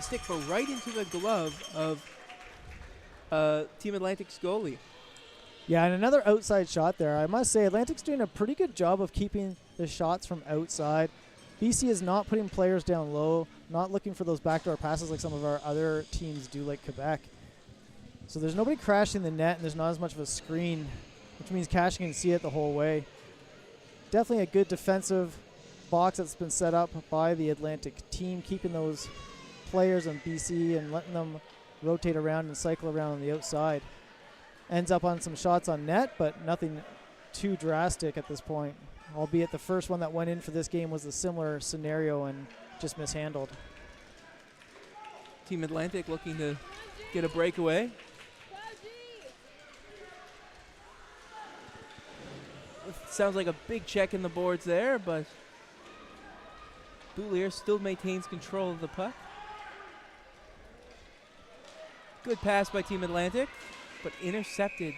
stick, but right into the glove of Team Atlantic's goalie. Yeah, and another outside shot there. I must say, Atlantic's doing a pretty good job of keeping the shots from outside. BC is not putting players down low, not looking for those backdoor passes like some of our other teams do, like Quebec. So there's nobody crashing the net, and there's not as much of a screen, which means Cashin can see it the whole way. Definitely a good defensive box that's been set up by the Atlantic team, keeping those players on BC and letting them rotate around and cycle around on the outside. Ends up on some shots on net, but nothing too drastic at this point. Albeit the first one that went in for this game was a similar scenario and just mishandled. Team Atlantic looking to get a breakaway. Sounds like a big check in the boards there, but Boutelier still maintains control of the puck. Good pass by Team Atlantic, but intercepted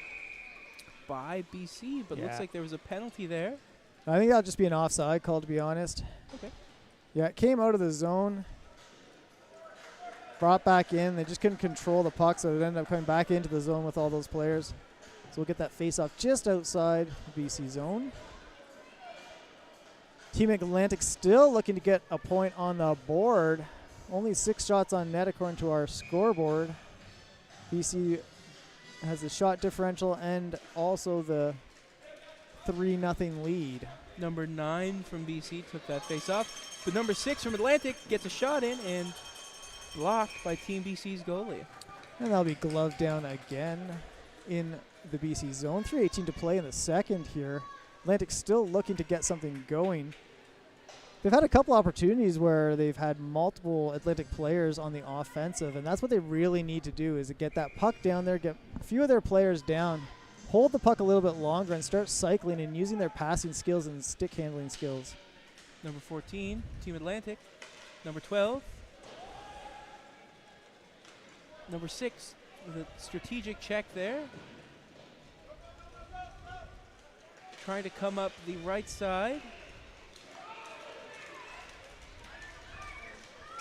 by BC, but looks like there was a penalty there. I think that'll just be an offside call, to be honest. Okay. Yeah, it came out of the zone, brought back in. They just couldn't control the puck, so it ended up coming back into the zone with all those players. So we'll get that face-off just outside BC zone. Team Atlantic still looking to get a point on the board. Only 6 shots on net according to our scoreboard. BC has the shot differential and also the 3-0 lead. Number 9 from BC took that face off, but number 6 from Atlantic gets a shot in and blocked by Team BC's goalie. And that'll be gloved down again in the BC zone. 3:18 to play in the second here. Atlantic's still looking to get something going. They've had a couple opportunities where they've had multiple Atlantic players on the offensive, and that's what they really need to do, is to get that puck down there, get a few of their players down, hold the puck a little bit longer, and start cycling and using their passing skills and stick handling skills. Number 14, Team Atlantic. Number 12. Number 6, the strategic check there. Trying to come up the right side.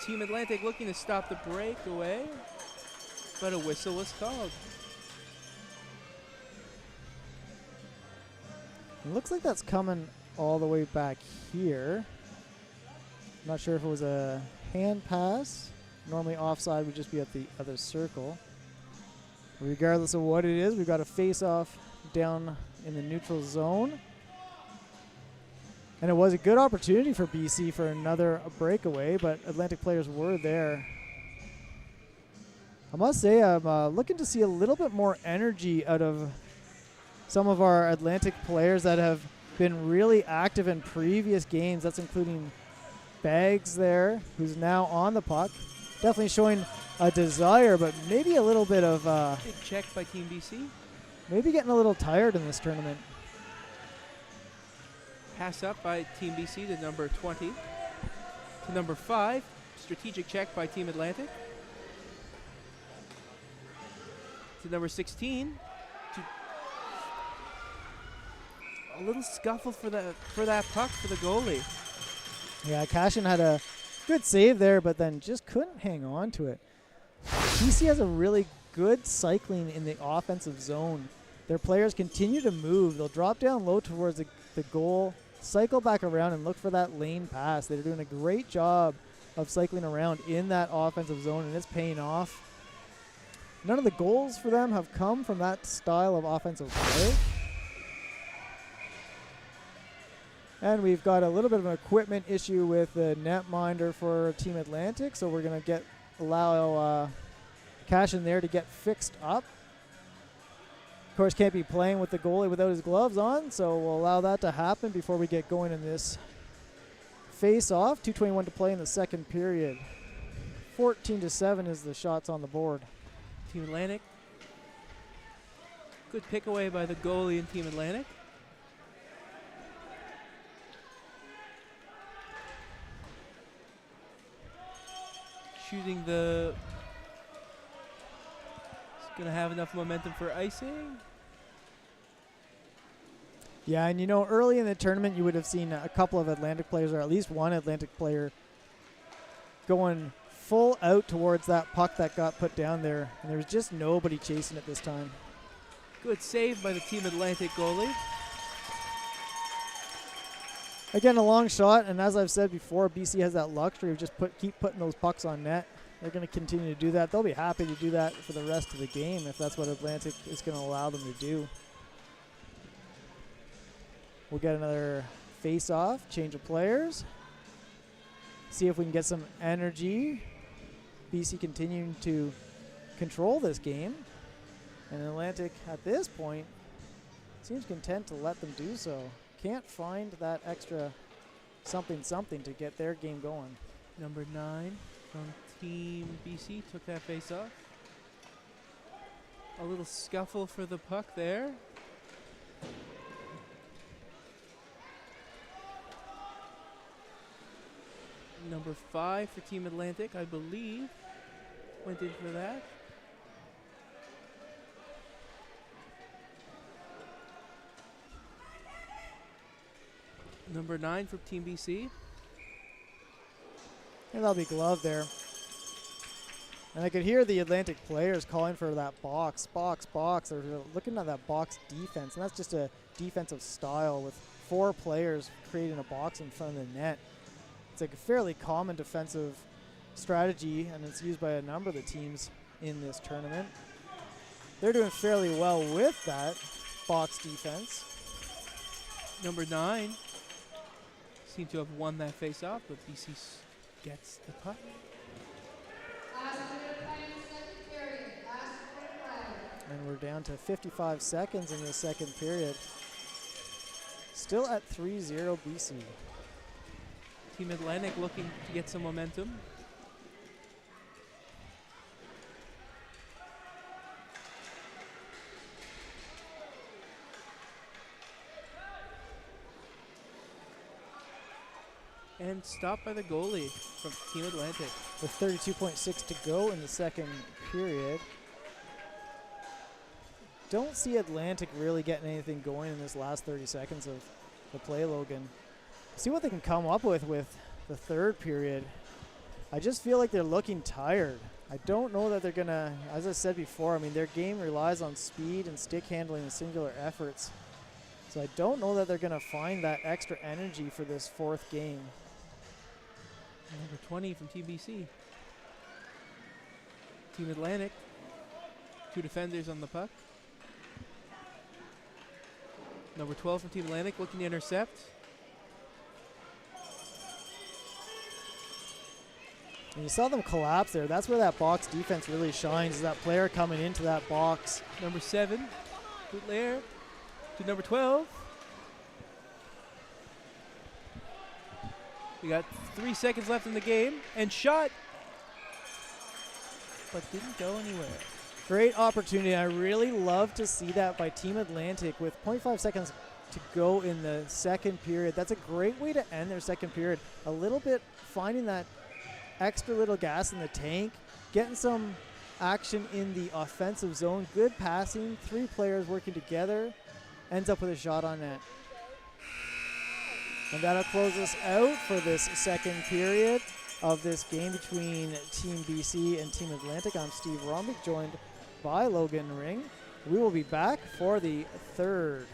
Team Atlantic looking to stop the breakaway, but a whistle was called. It looks like that's coming all the way back here. Not sure if it was a hand pass. Normally offside would just be at the other circle. Regardless of what it is, we've got a face-off down in the neutral zone. And it was a good opportunity for BC for another breakaway, but Atlantic players were there. I must say I'm looking to see a little bit more energy out of some of our Atlantic players that have been really active in previous games. That's including Bags there, who's now on the puck. Definitely showing a desire, but maybe a little bit of Big check by Team BC. maybe getting a little tired in this tournament. Pass up by Team BC to number 20. To number 5, strategic check by Team Atlantic. To number 16. A little scuffle for that puck for the goalie. Yeah, Cashin had a good save there, but then just couldn't hang on to it. BC has a really good cycling in the offensive zone. Their players continue to move. They'll drop down low towards the goal, cycle back around, and look for that lane pass. They're doing a great job of cycling around in that offensive zone, and it's paying off. None of the goals for them have come from that style of offensive play. And we've got a little bit of an equipment issue with the netminder for Team Atlantic, so we're going to allow Cash in there to get fixed up. Of course, can't be playing with the goalie without his gloves on, so we'll allow that to happen before we get going in this face-off. 2:21 to play in the second period. 14-7 is the shots on the board. Team Atlantic. Good pick away by the goalie in Team Atlantic. Shooting the... It's going to have enough momentum for icing. Yeah, and you know, early in the tournament, you would have seen a couple of Atlantic players, or at least one Atlantic player, going full out towards that puck that got put down there, and there was just nobody chasing it this time. Good save by the Team Atlantic goalie. Again, a long shot, and as I've said before, BC has that luxury of just keep putting those pucks on net. They're going to continue to do that. They'll be happy to do that for the rest of the game if that's what Atlantic is going to allow them to do. We'll get another face-off, change of players. See if we can get some energy. BC continuing to control this game. And Atlantic, at this point, seems content to let them do so. Can't find that extra something to get their game going. Number 9 from Team BC took that face off. A little scuffle for the puck there. Number 5 for Team Atlantic, I believe, went in for that. Number 9 for Team BC. And that'll be glove there. And I could hear the Atlantic players calling for that box. They're looking at that box defense, and that's just a defensive style with 4 players creating a box in front of the net. It's like a fairly common defensive strategy, and it's used by a number of the teams in this tournament. They're doing fairly well with that box defense. Number 9 seem to have won that face-off, but BC gets the puck. And we're down to 55 seconds in the second period. Still at 3-0 BC. Team Atlantic looking to get some momentum. And stopped by the goalie from Team Atlantic. With 32.6 to go in the second period. Don't see Atlantic really getting anything going in this last 30 seconds of the play, Logan. See what they can come up with the third period. I just feel like they're looking tired. I don't know that they're going to, as I said before, I mean, their game relies on speed and stick handling and singular efforts. So I don't know that they're going to find that extra energy for this fourth game. Number 20 from Team BC. Team Atlantic. 2 defenders on the puck. Number 12 from Team Atlantic looking to intercept. And you saw them collapse there. That's where that box defense really shines, is that player coming into that box. Number 7, Boutlier to number 12. We got 3 seconds left in the game, and shot, but didn't go anywhere. Great opportunity. I really love to see that by Team Atlantic with 0.5 seconds to go in the second period. That's a great way to end their second period. A little bit finding that extra little gas in the tank, getting some action in the offensive zone, good passing, 3 players working together, ends up with a shot on net. And that'll close us out for this second period of this game between Team BC and Team Atlantic. I'm Steve Rombick, joined by Logan Ring. We will be back for the third.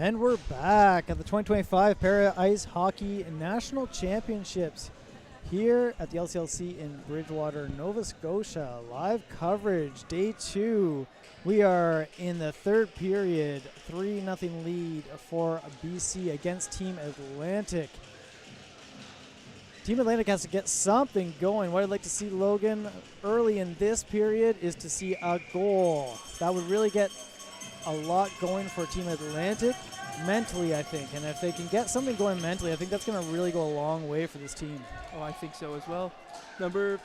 And we're back at the 2025 Para Ice Hockey National Championships here at the LCLC in Bridgewater, Nova Scotia. Live coverage, day 2. We are in the third period, 3-0 lead for BC against Team Atlantic. Team Atlantic has to get something going. What I'd like to see, Logan, early in this period is to see a goal. That would really get a lot going for Team Atlantic mentally, I think. And if they can get something going mentally, I think that's going to really go a long way for this team. Oh, I think so as well. Number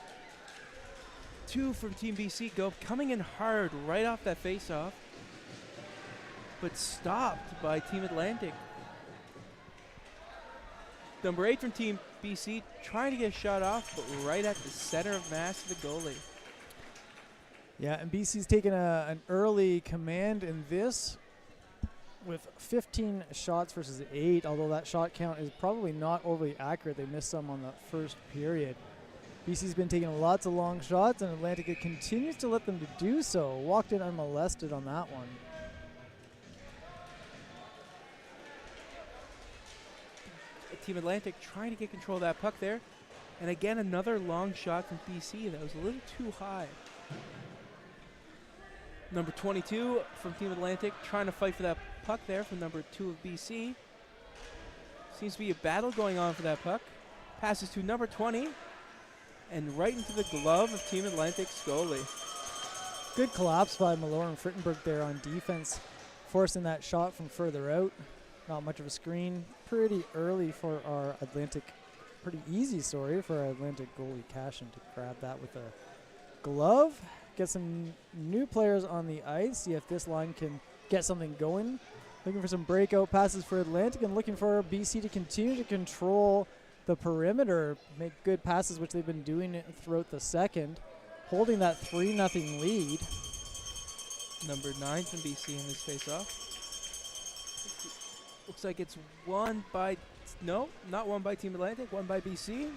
2 from Team BC coming in hard right off that face-off, but stopped by Team Atlantic. Number 8 from Team BC trying to get a shot off, but right at the center of mass of the goalie. Yeah, and BC's taken an early command in this with 15 shots versus 8, although that shot count is probably not overly accurate. They missed some on the first period. BC's been taking lots of long shots, and Atlantic continues to let them to do so. Walked in unmolested on that one. Team Atlantic trying to get control of that puck there. And again, another long shot from BC that was a little too high. Number 22 from Team Atlantic trying to fight for that puck there from number 2 of BC. Seems to be a battle going on for that puck. Passes to number 20 and right into the glove of Team Atlantic's goalie. Good collapse by Malor and Frittenberg there on defense, forcing that shot from further out. Not much of a screen. Pretty early for our Atlantic, pretty easy, sorry, for our Atlantic goalie Cashin to grab that with a glove. Get some new players on the ice, see if this line can get something going. Looking for some breakout passes for Atlantic and looking for BC to continue to control the perimeter, make good passes, which they've been doing it throughout the second, holding that 3-0 lead. Number 9 from BC in this face-off. Looks like it's won by, no, not won by Team Atlantic, won by BC.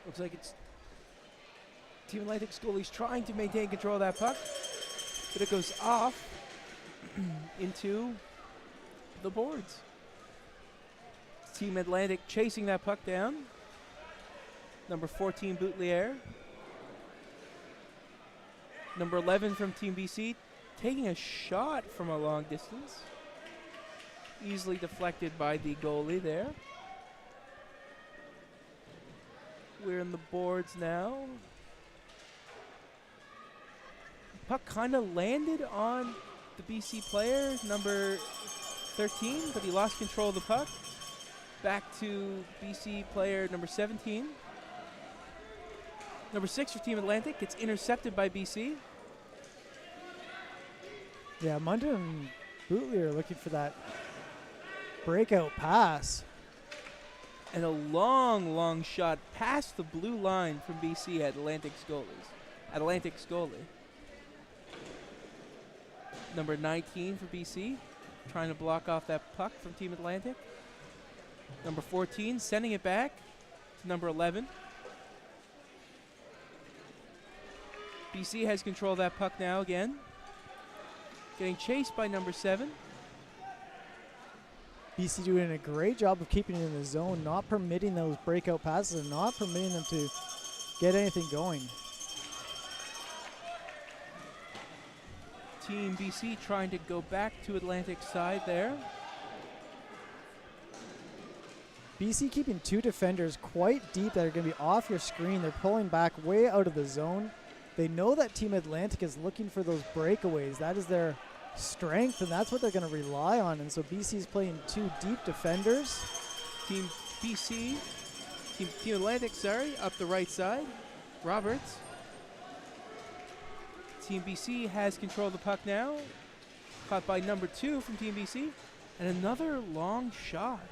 Looks like it's Team Atlantic's goalie's trying to maintain control of that puck, but it goes off into the boards. Team Atlantic chasing that puck down. Number 14, Boutelier. Number 11 from Team BC taking a shot from a long distance. Easily deflected by the goalie there. We're in the boards now. Puck kind of landed on the BC player, number 13, but he lost control of the puck. Back to BC player number 17. Number 6 for Team Atlantic gets intercepted by BC. Yeah, Munden and Boutelier are looking for that breakout pass. And a long, long shot past the blue line from BC at Atlantic's goalie. Number 19 for BC, trying to block off that puck from Team Atlantic. Number 14 sending it back to number 11. BC has control of that puck now again. Getting chased by number 7. BC doing a great job of keeping it in the zone, not permitting those breakout passes and not permitting them to get anything going. Team BC trying to go back to Atlantic's side there. BC keeping 2 defenders quite deep that are going to be off your screen. They're pulling back way out of the zone. They know that Team Atlantic is looking for those breakaways. That is their strength, and that's what they're going to rely on. And so BC is playing 2 deep defenders. Team Atlantic, up the right side. Roberts. Team BC has control of the puck now. Caught by number 2 from Team BC. And another long shot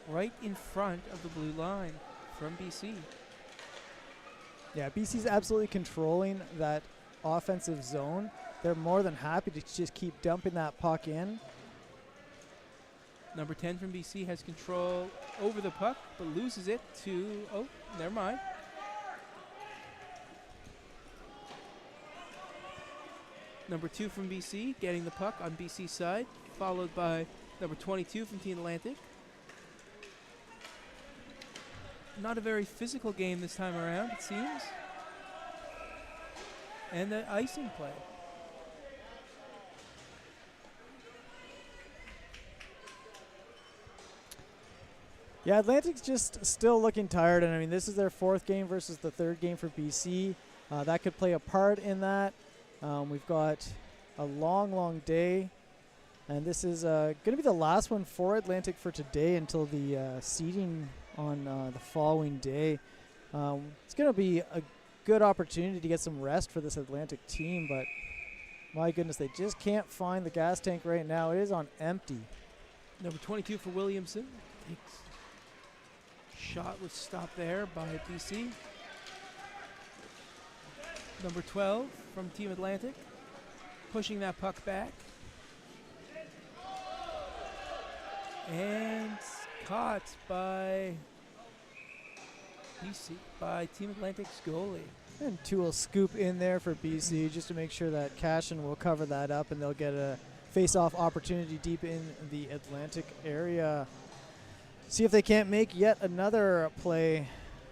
right in front of the blue line from BC. Yeah, BC's absolutely controlling that offensive zone. They're more than happy to just keep dumping that puck in. Number 10 from BC has control over the puck, but loses it to, oh, never mind. Number 2 from BC getting the puck on BC side, followed by number 22 from Team Atlantic. Not a very physical game this time around, it seems. And the icing play. Yeah, Atlantic's just still looking tired, and I mean, this is their 4th game versus the 3rd game for BC. That could play a part in that. We've got a long day, and this is going to be the last one for Atlantic for today until the seeding on the following day. It's going to be a good opportunity to get some rest for this Atlantic team, but my goodness, they just can't find the gas tank right now. It is on empty. Number 22 for Williamson. Takes shot was stopped there by BC. Number 12 from Team Atlantic, pushing that puck back. And caught by BC, by Team Atlantic's goalie. And two will scoop in there for BC just to make sure that Cashin will cover that up, and they'll get a face-off opportunity deep in the Atlantic area. See if they can't make yet another play.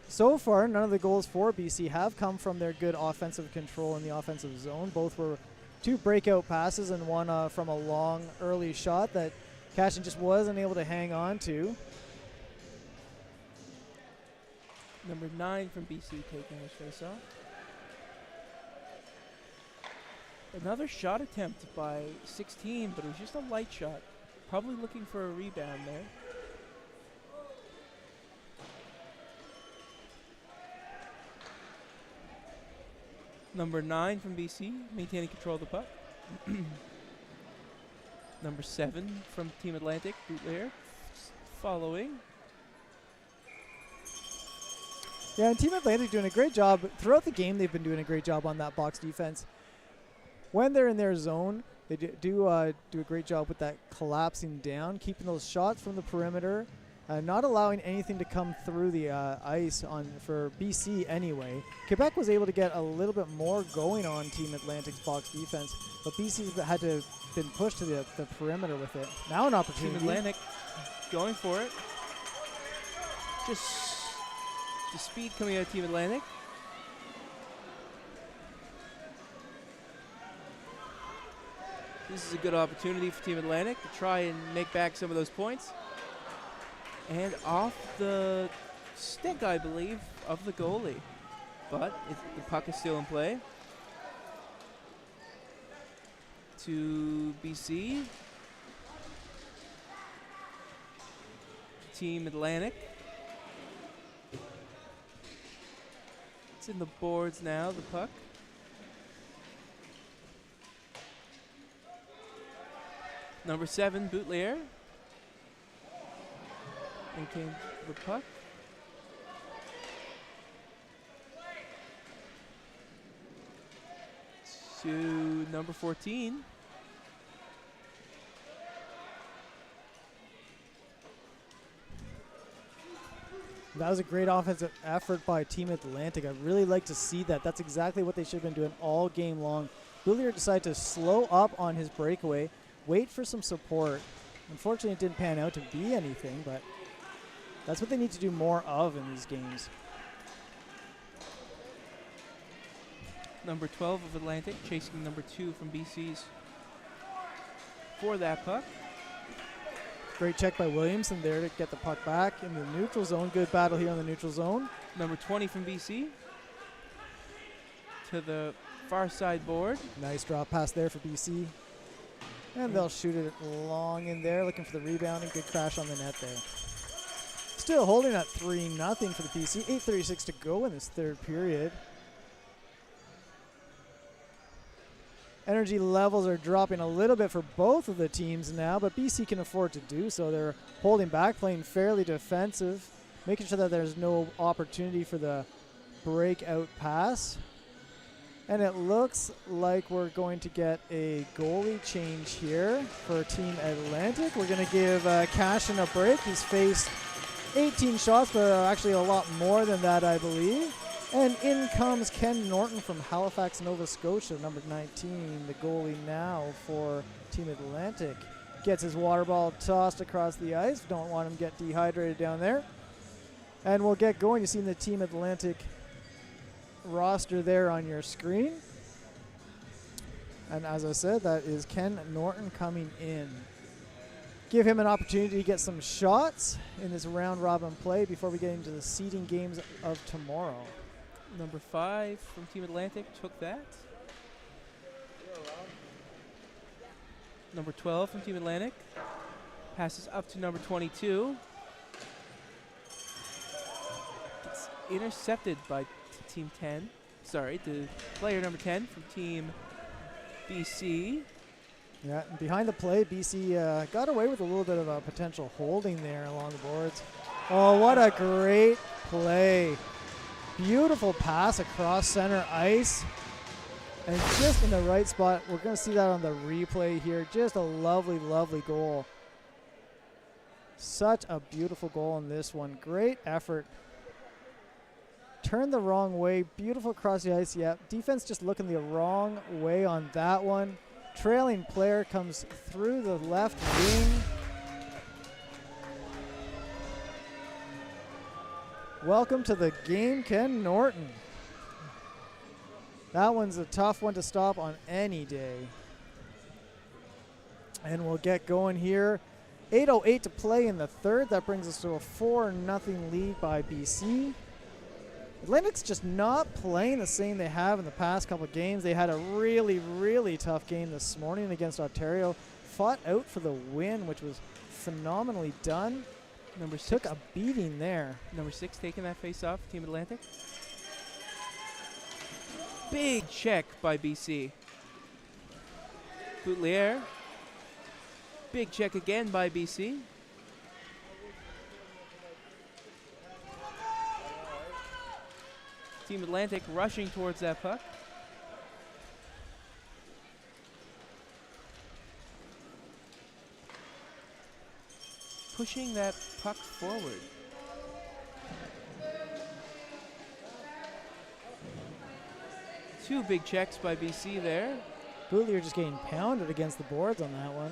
So far, none of the goals for BC have come from their good offensive control in the offensive zone. Both were 2 breakout passes and one from a long early shot that Cashin just wasn't able to hang on to. Number 9 from BC taking his face-off. Another shot attempt by 16, but it was just a light shot. Probably looking for a rebound there. Number 9 from BC, maintaining control of the puck. Number 7 from Team Atlantic, Bootlayer, following. Yeah, and Team Atlantic doing a great job. Throughout the game, they've been doing a great job on that box defense. When they're in their zone, they do a great job with that collapsing down, keeping those shots from the perimeter, not allowing anything to come through the ice for BC anyway. Quebec was able to get a little bit more going on Team Atlantic's box defense, but BC's had to been pushed to the perimeter with it. Now an opportunity. Team Atlantic going for it. Just the speed coming out of Team Atlantic. This is a good opportunity for Team Atlantic to try and make back some of those points. And off the stick, I believe, of the goalie. But the puck is still in play. To BC. Team Atlantic. It's in the boards now, the puck. Number 7, Bootlayer. Maintain the puck. To number 14. That was a great offensive effort by Team Atlantic. I'd really like to see that. That's exactly what they should have been doing all game long. Bootlayer decided to slow up on his breakaway, wait for some support. Unfortunately, it didn't pan out to be anything, but that's what they need to do more of in these games. Number 12 of Atlantic chasing number 2 from BC's for that puck. Great check by Williamson there to get the puck back in the neutral zone. Good battle here in the neutral zone. Number 20 from BC to the far side board. Nice drop pass there for BC. And they'll shoot it long in there, looking for the rebound, and good crash on the net there. Still holding at 3-0 for the BC. 8:36 to go in this third period. Energy levels are dropping a little bit for both of the teams now, but BC can afford to do so. They're holding back, playing fairly defensive, making sure that there's no opportunity for the breakout pass. And it looks like we're going to get a goalie change here for Team Atlantic. We're going to give Cashin a break. He's faced 18 shots, but actually a lot more than that, I believe. And in comes Ken Norton from Halifax, Nova Scotia, number 19, the goalie now for Team Atlantic. Gets his water ball tossed across the ice. Don't want him to get dehydrated down there. And we'll get going. You see the Team Atlantic roster there on your screen. And as I said, that is Ken Norton coming in. Give him an opportunity to get some shots in this round robin play before we get into the seeding games of tomorrow. Number 5 from Team Atlantic took that. Number 12 from Team Atlantic passes up to number 22. It's intercepted by Team 10. Sorry, the player number 10 from Team BC. Yeah, and behind the play, BC got away with a little bit of a potential holding there along the boards. Oh, what a great play. Beautiful pass across center ice. And just in the right spot. We're going to see that on the replay here. Just a lovely, lovely goal. Such a beautiful goal in this one. Great effort. Turned the wrong way. Beautiful across the ice. Yeah, defense just looking the wrong way on that one. Trailing player comes through the left wing. Welcome to the game, Ken Norton. That one's a tough one to stop on any day. And we'll get going here. 8:08 to play in the third. That brings us to a 4-0 lead by BC. Atlantic's just not playing the same they have in the past couple of games. They had a really, really tough game this morning against Ontario. Fought out for the win, which was phenomenally done. Number 6 took a beating there. Number 6 taking that face off, Team Atlantic. Big check by BC. Boutelier. Big check again by BC. Team Atlantic rushing towards that puck. Pushing that puck forward. Two big checks by BC there. Boutelier just getting pounded against the boards on that one.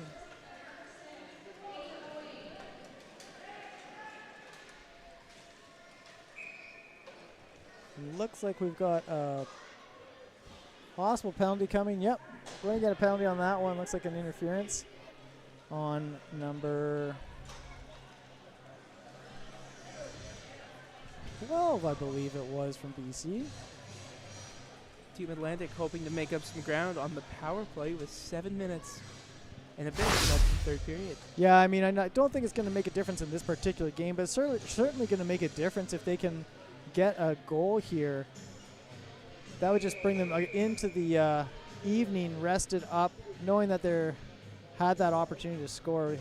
Looks like we've got a possible penalty coming. Yep, we're going to get a penalty on that one. Looks like an interference on number 12, I believe it was, from BC. Team Atlantic hoping to make up some ground on the power play with 7 minutes and a bit left in the third period. Yeah, I mean, I don't think it's going to make a difference in this particular game, but it's certainly going to make a difference if they can get a goal here. That would just bring them into the evening rested up, knowing that they had that opportunity to score.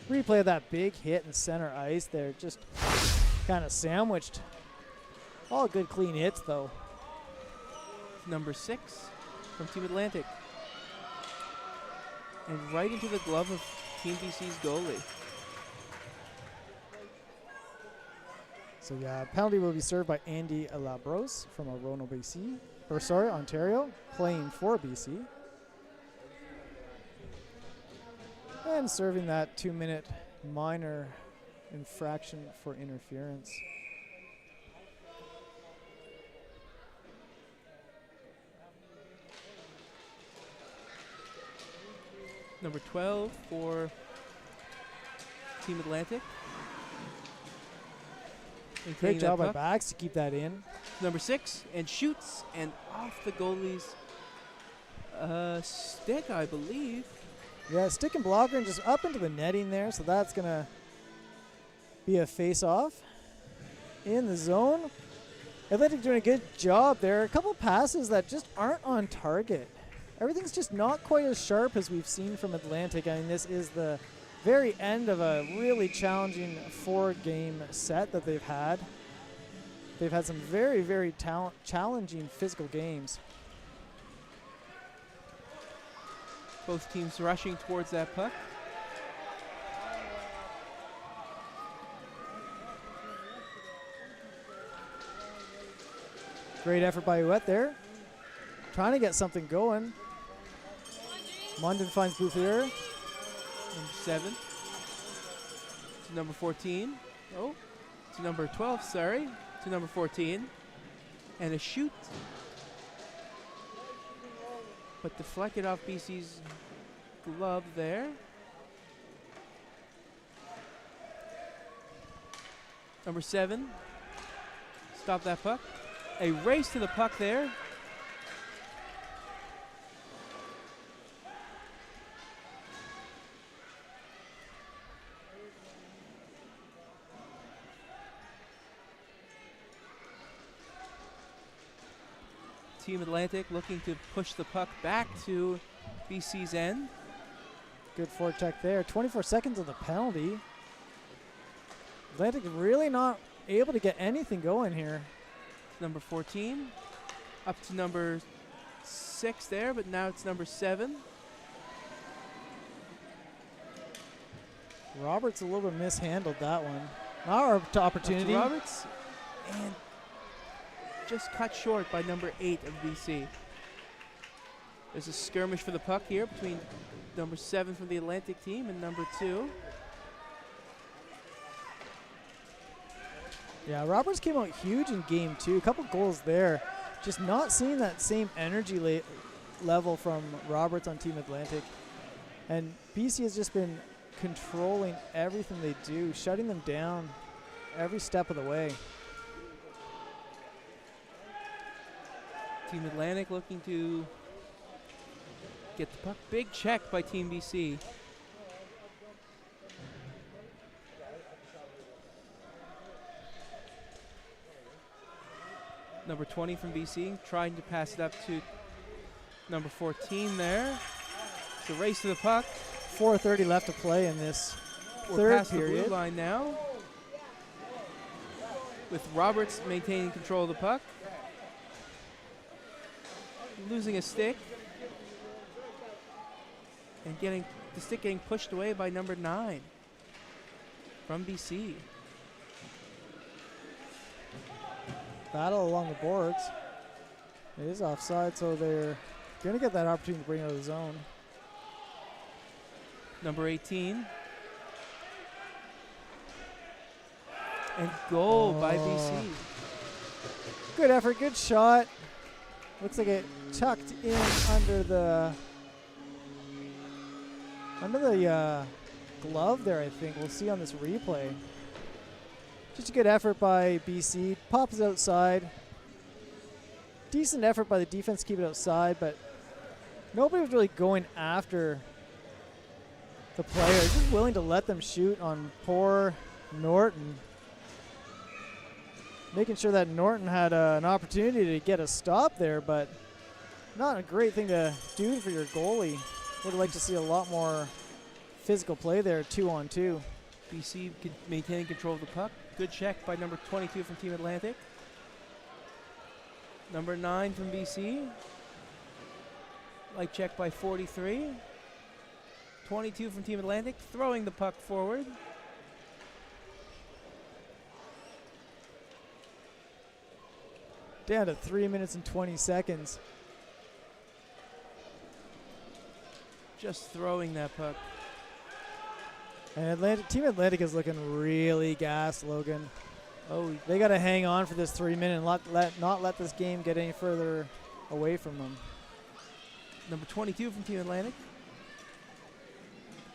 Replay of that big hit in center ice there, just kind of sandwiched. All good clean hits though. Number 6 from Team Atlantic. And right into the glove of Team BC's goalie. So yeah, penalty will be served by Andy Labros from Orono, BC. Or sorry, Ontario, playing for BC. And serving that 2-minute minor infraction for interference. Number 12 for Team Atlantic. Great job by Bax to keep that in. Number 6, and shoots, and off the goalie's stick, I believe. Yeah, stick and blocker and just up into the netting there, so that's going to be a face-off in the zone. Atlantic doing a good job there. A couple passes that just aren't on target. Everything's just not quite as sharp as we've seen from Atlantic. I mean, this is the very end of a really challenging 4-game set that they've had. They've had some very, very challenging physical games. Both teams rushing towards that puck. Great effort by Ouette there. Trying to get something going. Munden finds Bouffier. Number 7 to number 14. Oh, to number 12, sorry. To number 14. And a shoot. But deflected off BC's glove there. Number 7. Stop that puck. A race to the puck there. Team Atlantic looking to push the puck back to BC's end. Good forecheck there. 24 seconds of the penalty. Atlantic really not able to get anything going here. Number 14. Up to number 6 there, but now it's number 7. Roberts a little bit mishandled that one. Now our opportunity. Up to Roberts. And just cut short by number 8 of BC. There's a skirmish for the puck here between number 7 from the Atlantic team and number 2. Yeah, Roberts came out huge in game 2. A couple goals there. Just not seeing that same energy level from Roberts on Team Atlantic. And BC has just been controlling everything they do, shutting them down every step of the way. Team Atlantic looking to get the puck. Big check by Team BC. Number 20 from BC trying to pass it up to number 14 there. It's a race to the puck. 4:30 left to play in this We're third past period. the blue line now, with Roberts maintaining control of the puck. Losing a stick. And getting the stick getting pushed away by number 9 from BC. Battle along the boards. It is offside, so they're going to get that opportunity to bring it out of the zone. Number 18. And goal by BC. Good effort, good shot. Looks like it tucked in under the glove there, I think. We'll see on this replay. Just a good effort by BC. Pops it outside. Decent effort by the defense to keep it outside, but nobody was really going after the player. Just willing to let them shoot on poor Norton. Making sure that Norton had an opportunity to get a stop there, but not a great thing to do for your goalie. Would have liked to see a lot more physical play there, 2-on-2. BC maintaining control of the puck. Good check by number 22 from Team Atlantic. Number 9 from BC. Light check by 43. 22 from Team Atlantic, throwing the puck forward. Down to 3 minutes and 20 seconds. Just throwing that puck. And Team Atlantic is looking really gassed, Logan. Oh, they got to hang on for this 3 minutes and not let this game get any further away from them. Number 22 from Team Atlantic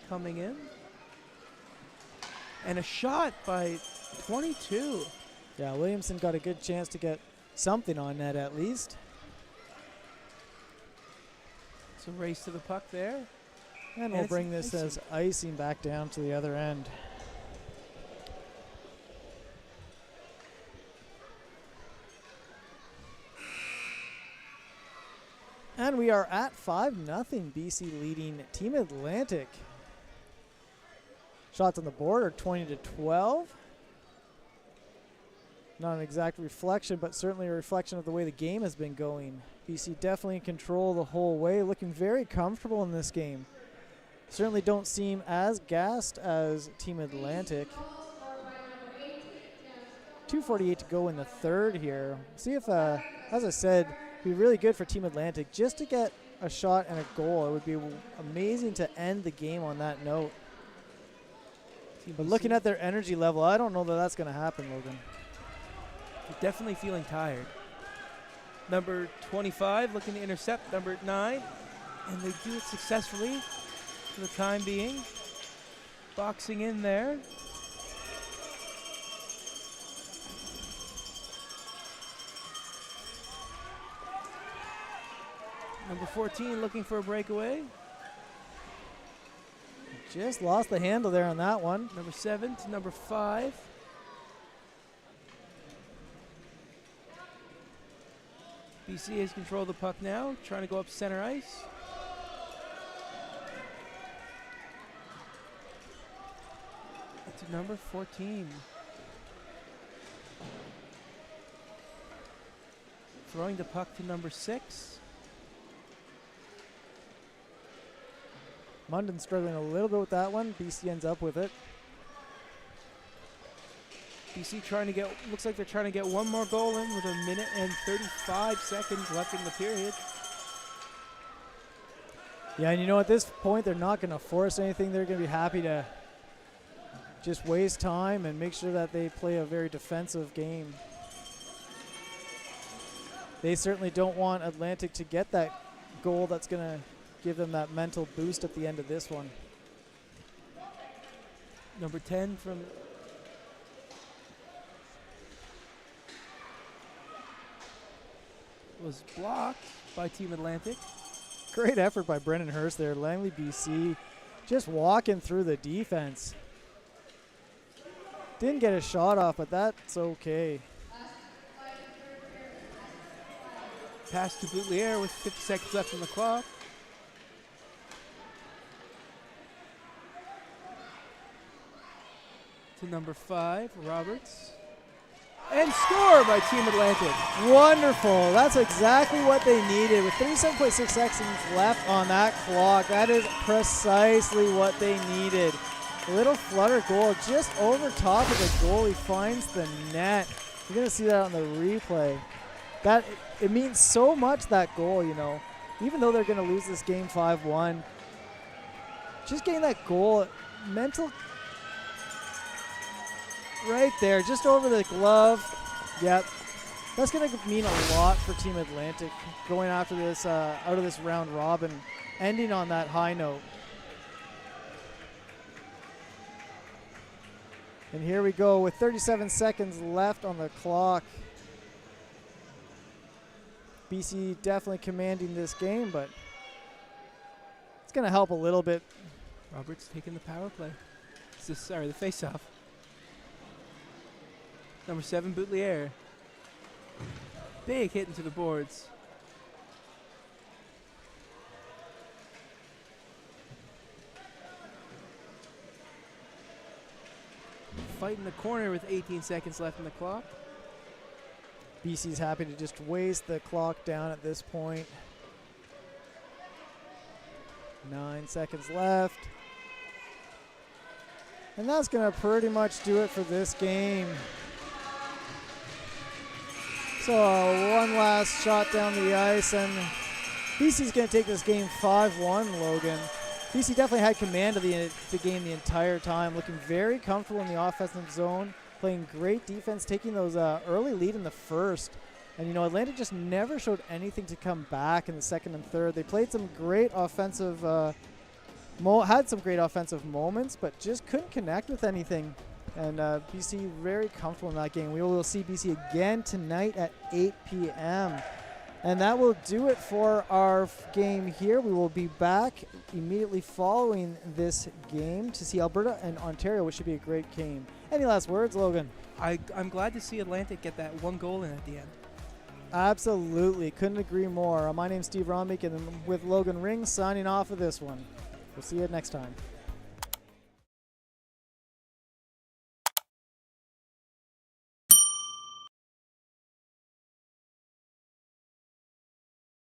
coming in. And a shot by 22. Yeah, Williamson got a good chance to get something on net at least. It's a race to the puck there. And we'll bring this as icing back down to the other end. And we are at 5-0, BC leading Team Atlantic. Shots on the board are 20-12. Not an exact reflection, but certainly a reflection of the way the game has been going. BC definitely in control the whole way, looking very comfortable in this game. Certainly don't seem as gassed as Team Atlantic. 2:48 to go in the third here. See if, as I said, it'd be really good for Team Atlantic just to get a shot and a goal. It would be amazing to end the game on that note. But looking at their energy level, I don't know that that's going to happen, Logan. They're definitely feeling tired. Number 25 looking to intercept number 9, and they do it successfully for the time being. Boxing in there. Number 14 looking for a breakaway. Just lost the handle there on that one. Number 7 to number 5. BC has control of the puck now, trying to go up center ice. To number 14. Throwing the puck to number 6. Munden struggling a little bit with that one. BC ends up with it. BC trying to get, looks like they're trying to get one more goal in with 1 minute and 35 seconds left in the period. Yeah, and you know, at this point, they're not going to force anything. They're going to be happy to just waste time and make sure that they play a very defensive game. They certainly don't want Atlantic to get that goal that's going to give them that mental boost at the end of this one. Number 10 from was blocked by Team Atlantic. Great effort by Brendan Hurst there. Langley, BC, just walking through the defense. Didn't get a shot off, but that's okay. Pass to Boutelier with 50 seconds left on the clock. To number 5, Roberts. And score by Team Atlantic. Wonderful. That's exactly what they needed. With 37.6 seconds left on that clock, that is precisely what they needed. A little flutter goal just over top of the goal. He finds the net. You're going to see that on the replay. It means so much, that goal, you know. Even though they're going to lose this game 5-1, just getting that goal, mental right there, just over the glove. Yep. That's going to mean a lot for Team Atlantic going after this, out of this round robin, ending on that high note. And here we go with 37 seconds left on the clock. BC definitely commanding this game, but it's going to help a little bit. Roberts taking the power play. The face-off. Number 7, Boutelier. Big hit into the boards. Fight in the corner with 18 seconds left in the clock. BC's happy to just waste the clock down at this point. 9 seconds left. And that's going to pretty much do it for this game. So one last shot down the ice, and BC's going to take this game 5-1, Logan. BC definitely had command of the game the entire time, looking very comfortable in the offensive zone, playing great defense, taking those early lead in the first. And, you know, Atlantic just never showed anything to come back in the second and third. They played some great offensive, had some great offensive moments, but just couldn't connect with anything. And BC very comfortable in that game. We will see BC again tonight at 8 p.m. And that will do it for our game here. We will be back immediately following this game to see Alberta and Ontario, which should be a great game. Any last words, Logan? I'm glad to see Atlantic get that one goal in at the end. Absolutely. Couldn't agree more. My name's Steve Rombeek, and with Logan Ring signing off of this one. We'll see you next time.